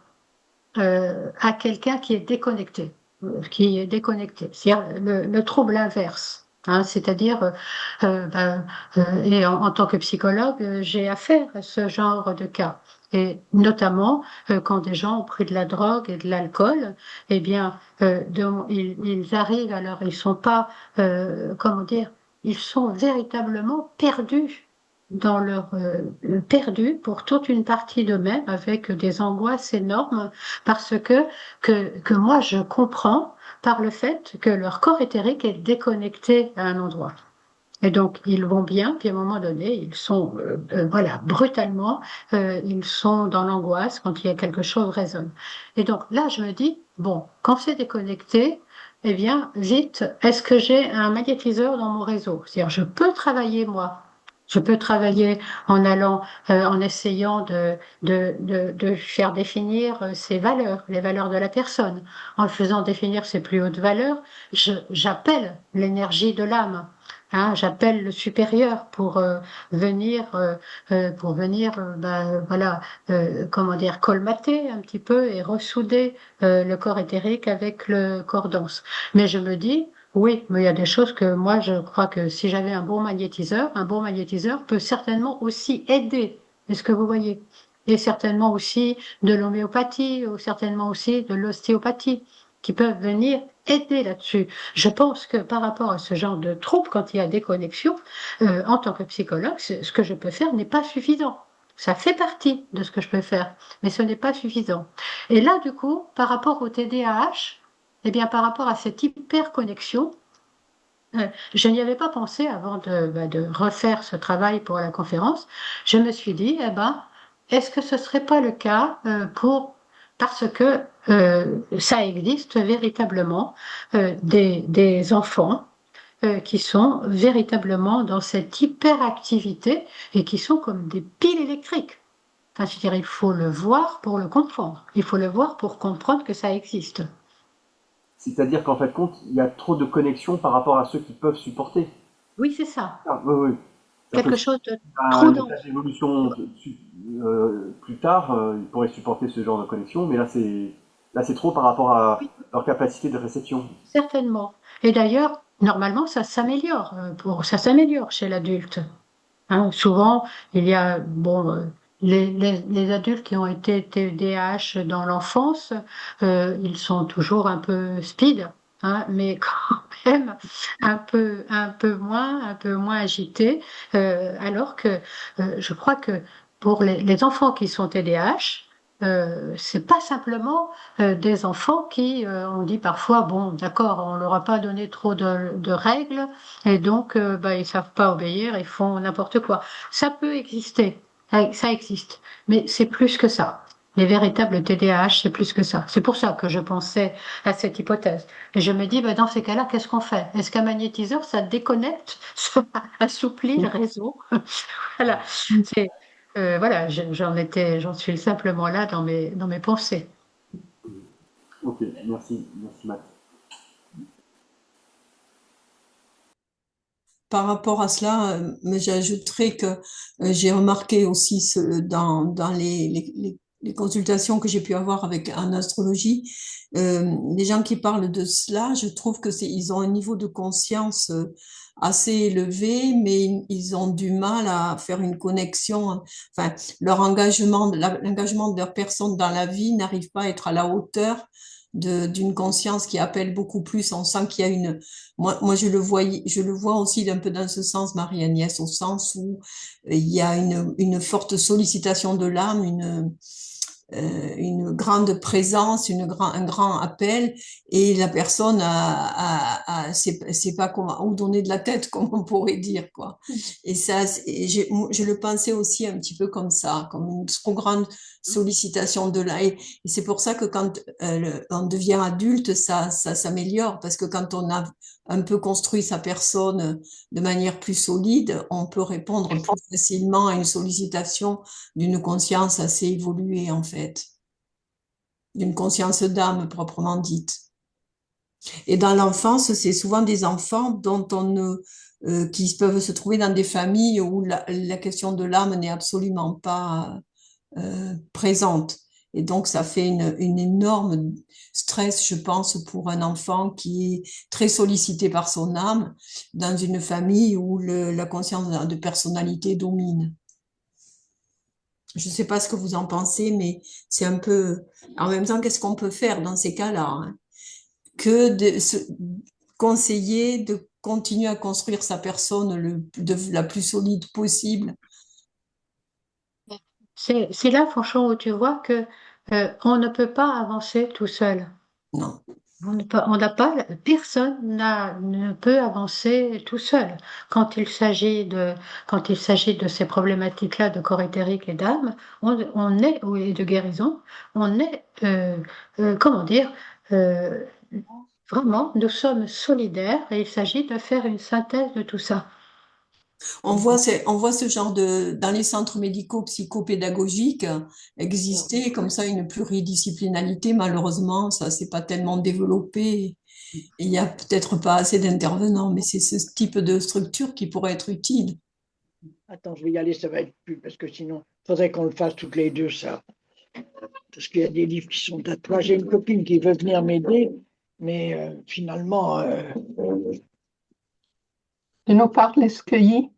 à quelqu'un qui est déconnecté, c'est-à-dire le trouble inverse. Hein, c'est-à-dire, et en tant que psychologue, j'ai affaire à ce genre de cas. Et notamment quand des gens ont pris de la drogue et de l'alcool, eh bien, ils arrivent alors, ils sont pas, comment dire, ils sont véritablement perdus dans perdus pour toute une partie d'eux-mêmes avec des angoisses énormes parce que moi je comprends par le fait que leur corps éthérique est déconnecté à un endroit. Et donc ils vont bien, puis à un moment donné, ils sont voilà brutalement, ils sont dans l'angoisse quand il y a quelque chose résonne. Et donc là je me dis bon, quand c'est déconnecté, eh bien vite, est-ce que j'ai un magnétiseur dans mon réseau? C'est-à-dire je peux travailler moi. Je peux travailler en allant, en essayant de faire définir ses valeurs, les valeurs de la personne. En le faisant définir ses plus hautes valeurs, j'appelle l'énergie de l'âme. Hein, j'appelle le supérieur pour venir, voilà, comment dire, colmater un petit peu et ressouder le corps éthérique avec le corps dense. Mais je me dis, oui, mais il y a des choses que moi je crois que si j'avais un bon magnétiseur peut certainement aussi aider. Est-ce que vous voyez? Et certainement aussi de l'homéopathie ou certainement aussi de l'ostéopathie qui peuvent venir aider là-dessus. Je pense que par rapport à ce genre de troubles, quand il y a des connexions, en tant que psychologue, ce que je peux faire n'est pas suffisant. Ça fait partie de ce que je peux faire, mais ce n'est pas suffisant. Et là, du coup, par rapport au TDAH, eh bien, par rapport à cette hyperconnexion, je n'y avais pas pensé avant de refaire ce travail pour la conférence. Je me suis dit, eh ben, est-ce que ce serait pas le cas parce que ça existe véritablement des enfants qui sont véritablement dans cette hyperactivité et qui sont comme des piles électriques. Enfin, je dirais, il faut le voir pour le comprendre. Il faut le voir pour comprendre que ça existe. C'est-à-dire qu'en fait, compte, il y a trop de connexions par rapport à ceux qui peuvent supporter. Oui, c'est ça. Ah, oui, oui. C'est-à-dire Quelque que si chose de trop un dense. étage d'évolution plus tard, ils pourraient supporter ce genre de connexion, mais là, c'est trop par rapport à Oui, leur capacité de réception. certainement. Et d'ailleurs, normalement, ça s'améliore chez l'adulte. Hein, souvent, il y a, bon, les adultes qui ont été TDAH dans l'enfance, ils sont toujours un peu speed, hein, mais quand même un peu moins agités, alors que je crois que pour les enfants qui sont TDAH, c'est pas simplement des enfants qui, on dit parfois, bon, d'accord, on leur a pas donné trop de règles, et donc, bah, ils savent pas obéir, ils font n'importe quoi. Ça peut exister, ça existe, mais c'est plus que ça. Les véritables TDAH, c'est plus que ça. C'est pour ça que je pensais à cette hypothèse. Et je me dis, bah, dans ces cas-là, qu'est-ce qu'on fait? Est-ce qu'un magnétiseur, ça déconnecte, ça assouplit le réseau? Voilà. C'est, voilà, j'en suis simplement là dans mes pensées. Ok, merci, merci Matt. Par rapport à cela, mais j'ajouterais que j'ai remarqué aussi dans les consultations que j'ai pu avoir avec en astrologie, les gens qui parlent de cela, je trouve que ils ont un niveau de conscience assez élevé, mais ils ont du mal à faire une connexion. Enfin, leur engagement, l'engagement de leur personne dans la vie n'arrive pas à être à la hauteur d'une conscience qui appelle beaucoup plus. On sent qu'il y a moi, je le vois aussi un peu dans ce sens, Marie-Agnès, au sens où il y a une forte sollicitation de l'âme, une grande présence, un grand appel, et la personne sait pas comment, où donner de la tête, comme on pourrait dire, quoi. Et ça, je le pensais aussi un petit peu comme ça, comme une trop grande sollicitation de l'âme. Et c'est pour ça que quand on devient adulte, ça s'améliore, parce que quand on a un peu construit sa personne de manière plus solide, on peut répondre plus facilement à une sollicitation d'une conscience assez évoluée, en fait, d'une conscience d'âme proprement dite. Et dans l'enfance, c'est souvent des enfants dont on ne, qui peuvent se trouver dans des familles où la question de l'âme n'est absolument pas présente. Et donc, ça fait une énorme stress, je pense, pour un enfant qui est très sollicité par son âme dans une famille où la conscience de personnalité domine. Je ne sais pas ce que vous en pensez, mais c'est un peu... En même temps, qu'est-ce qu'on peut faire dans ces cas-là, hein? Que de se conseiller de continuer à construire sa personne de la plus solide possible. C'est là, franchement, où tu vois que on ne peut pas avancer tout seul. Non. On n'a pas, personne ne peut avancer tout seul. Quand il s'agit quand il s'agit de ces problématiques-là de corps éthérique et d'âme, on est, et de guérison, on est, comment dire, euh, vraiment, nous sommes solidaires et il s'agit de faire une synthèse de tout ça. On voit ce genre dans les centres médicaux psychopédagogiques exister comme ça une pluridisciplinarité. Malheureusement, ça s'est pas tellement développé. Il n'y a peut-être pas assez d'intervenants, mais c'est ce type de structure qui pourrait être utile. Attends, je vais y aller, ça va être plus, parce que sinon, il faudrait qu'on le fasse toutes les deux, ça. Parce qu'il y a des livres qui sont à toi. J'ai une copine qui veut venir m'aider, mais finalement, Tu nous parles escueillis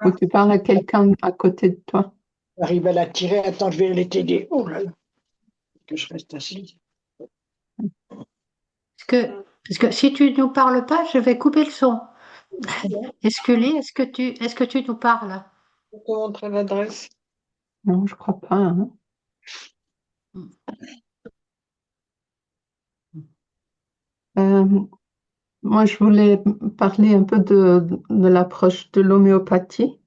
ou tu parles à quelqu'un à côté de toi? j'arrive à la tirer. Attends, je vais aller t'aider. Oh là là, que je reste assise. Parce que si tu ne nous parles pas, je vais couper le son. Esculi, est-ce que tu nous parles? Je te montrer l'adresse. Non, je crois pas, hein. Euh, Moi, je voulais parler un peu de l'approche de l'homéopathie.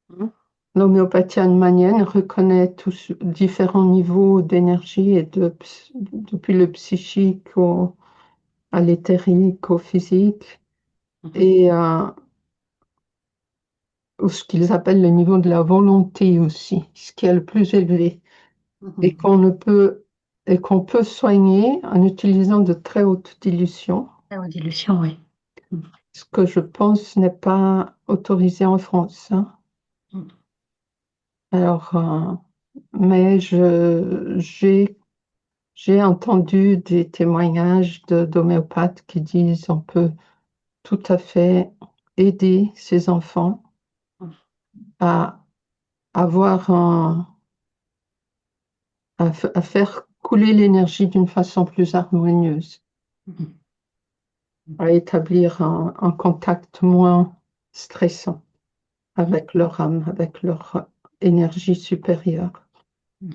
Mhm. L'homéopathie hahnemannienne reconnaît tous différents niveaux d'énergie depuis le psychique à l'éthérique, au physique, et ce qu'ils appellent le niveau de la volonté aussi, ce qui est le plus élevé, et qu'on ne peut et qu'on peut soigner en utilisant de très hautes dilutions, La dilution, oui. ce que je pense n'est pas autorisé en France, hein. Mm. Alors, mais j'ai entendu des témoignages d'homéopathes qui disent on peut tout à fait aider ces enfants à avoir à faire couler l'énergie d'une façon plus harmonieuse, Mm. à établir un contact moins stressant avec leur âme, avec leur énergie supérieure. Mm.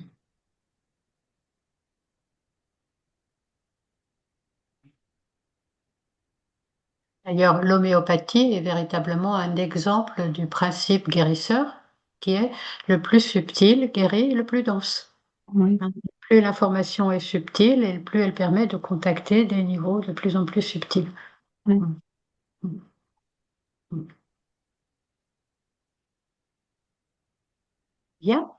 D'ailleurs, l'homéopathie est véritablement un exemple du principe guérisseur qui est le plus subtil guérit le plus dense. Oui, Hein. Plus l'information est subtile et plus elle permet de contacter des niveaux de plus en plus subtils. oui. Mm. Mm. Mm. Bien.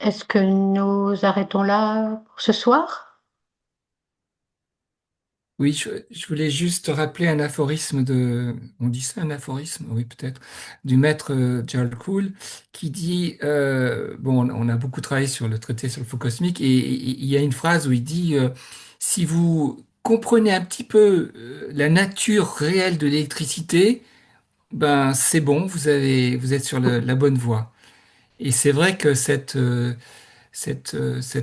Est-ce que nous arrêtons là pour ce soir? Oui, je voulais juste rappeler un aphorisme on dit ça un aphorisme? Oui, peut-être, du maître Jalkul, qui dit, bon, on a beaucoup travaillé sur le traité sur le feu cosmique, et il y a une phrase où il dit, si vous comprenez un petit peu la nature réelle de l'électricité, ben c'est bon, vous êtes sur la bonne voie. Et c'est vrai que cette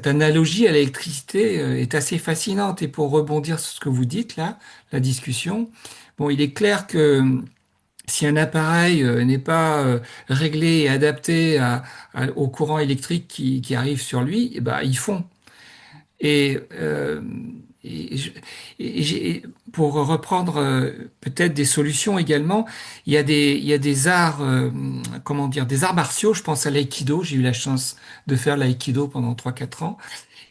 analogie à l'électricité est assez fascinante. Et pour rebondir sur ce que vous dites là, la discussion, bon, il est clair que si un appareil n'est pas réglé et adapté au courant électrique qui arrive sur lui, eh ben, ils font. Et, et, je- pour reprendre peut-être des solutions également, il y a des arts, comment dire, des arts martiaux. Je pense à l'aïkido. J'ai eu la chance de faire l'aïkido pendant 3 4 ans.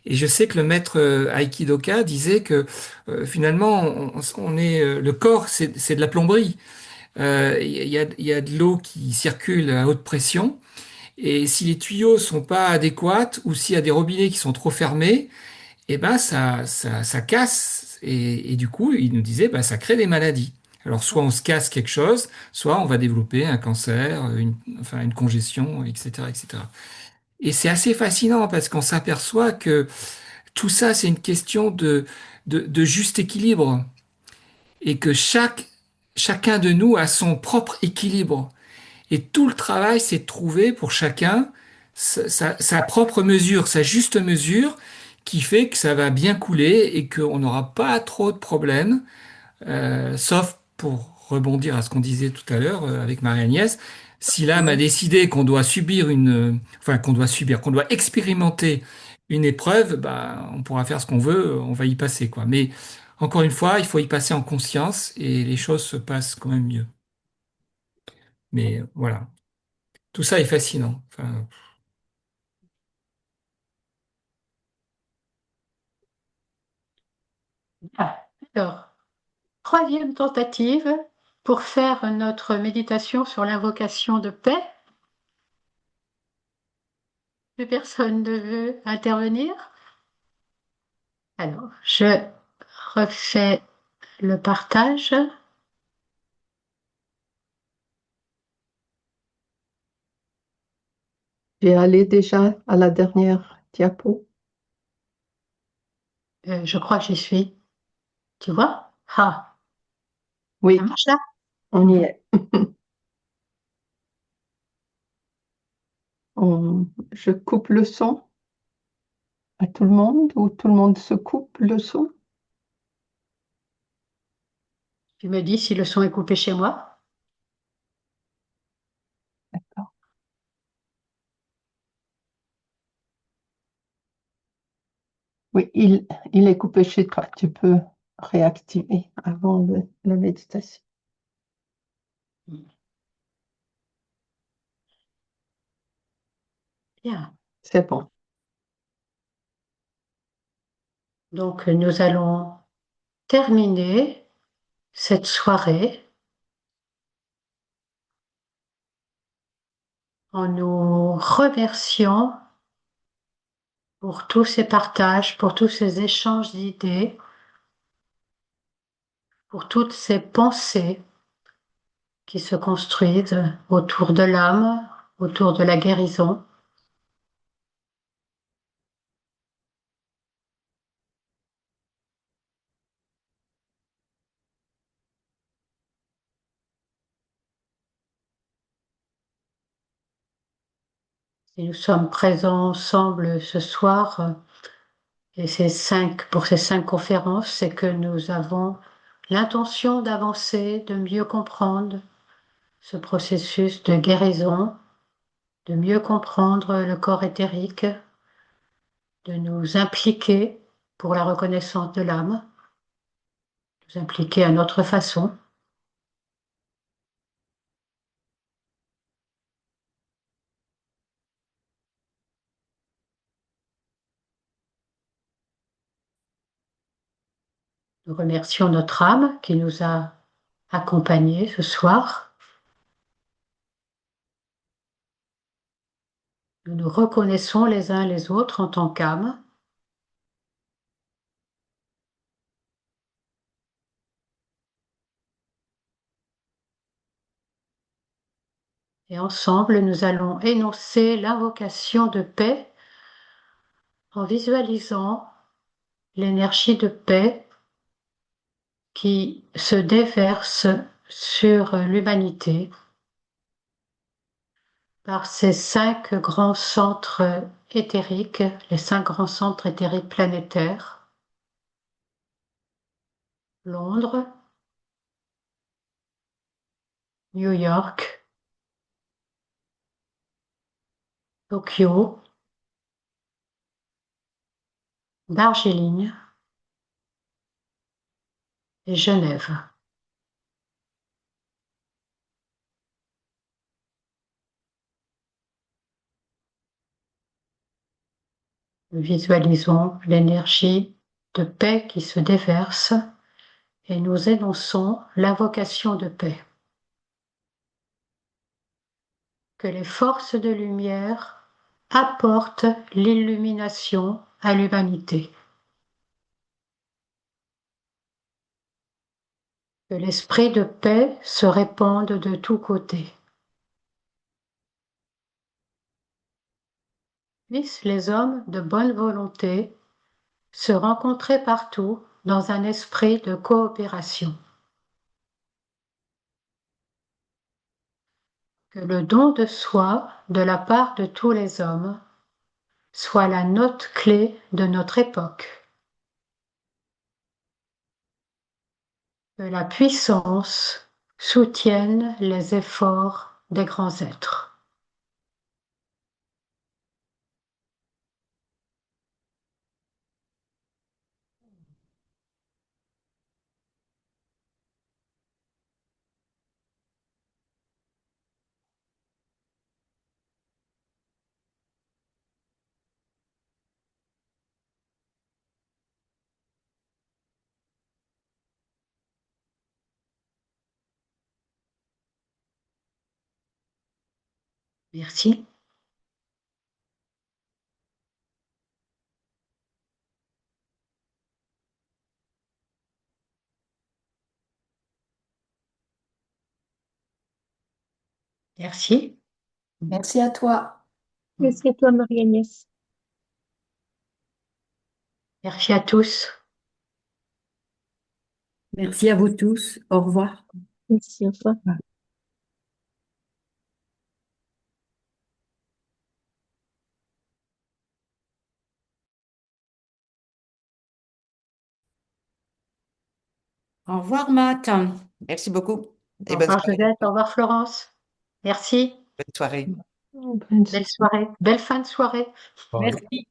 Et je sais que le maître Aikidoka disait que finalement, on est, le corps, c'est de la plomberie. Il y a de l'eau qui circule à haute pression. Et si les tuyaux sont pas adéquats ou s'il y a des robinets qui sont trop fermés, eh ben ça casse. Et du coup, il nous disait, bah, ça crée des maladies. Alors, soit on se casse quelque chose, soit on va développer un cancer, enfin, une congestion, etc., etc. Et c'est assez fascinant parce qu'on s'aperçoit que tout ça, c'est une question de juste équilibre et que chacun de nous a son propre équilibre. Et tout le travail, c'est de trouver pour chacun sa propre mesure, sa juste mesure, qui fait que ça va bien couler et qu'on n'aura pas trop de problèmes, sauf pour rebondir à ce qu'on disait tout à l'heure avec Marie-Agnès, si l'âme a décidé qu'on doit subir enfin qu'on doit expérimenter une épreuve, bah, on pourra faire ce qu'on veut, on va y passer, quoi. Mais encore une fois, il faut y passer en conscience et les choses se passent quand même mieux. Mais voilà. Tout ça est fascinant. Enfin, Ah, alors, troisième tentative pour faire notre méditation sur l'invocation de paix. Plus personne ne veut intervenir? Alors, je refais le partage. J'ai allé déjà à la dernière diapo. Je crois que j'y suis. Tu vois? Ah, ça Oui, marche là? on y est. Je coupe le son à tout le monde ou tout le monde se coupe le son? Tu me dis si le son est coupé chez moi? Oui, il est coupé chez toi. Tu peux réactiver avant la méditation. Bien. C'est bon. Donc, nous allons terminer cette soirée en nous remerciant pour tous ces partages, pour tous ces échanges d'idées, pour toutes ces pensées qui se construisent autour de l'âme, autour de la guérison. Et nous sommes présents ensemble ce soir et pour ces 5 conférences, c'est que nous avons l'intention d'avancer, de mieux comprendre ce processus de guérison, de mieux comprendre le corps éthérique, de nous impliquer pour la reconnaissance de l'âme, nous impliquer à notre façon. Nous remercions notre âme qui nous a accompagnés ce soir. Nous nous reconnaissons les uns les autres en tant qu'âme. Et ensemble, nous allons énoncer l'invocation de paix en visualisant l'énergie de paix qui se déverse sur l'humanité par ces 5 grands centres éthériques, les 5 grands centres éthériques planétaires. Londres, New York, Tokyo, Darjeeling et Genève. Nous visualisons l'énergie de paix qui se déverse et nous énonçons l'invocation de paix. Que les forces de lumière apportent l'illumination à l'humanité. Que l'esprit de paix se répande de tous côtés. Puissent les hommes de bonne volonté se rencontrer partout dans un esprit de coopération. Que le don de soi de la part de tous les hommes soit la note clé de notre époque. Que la puissance soutienne les efforts des grands êtres. Merci. Merci. Merci à toi. Merci à toi, Marie-Agnès. Merci à tous. Merci à vous tous. Au revoir. Merci, au revoir. Au revoir, Matt. Merci beaucoup et Au bonne revoir soirée. Josette, au revoir Florence. Merci. Bonne soirée. Belle soirée, belle fin de soirée. Merci.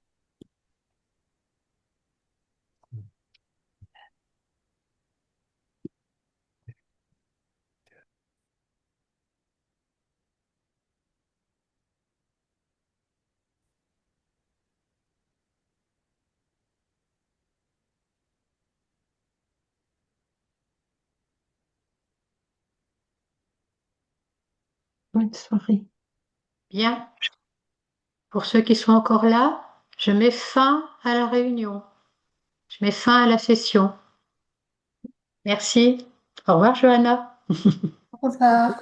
Bonne soirée. Bien. Pour ceux qui sont encore là, Je mets fin à la réunion. Je mets fin à la session. Merci. Au revoir, Johanna. Au revoir.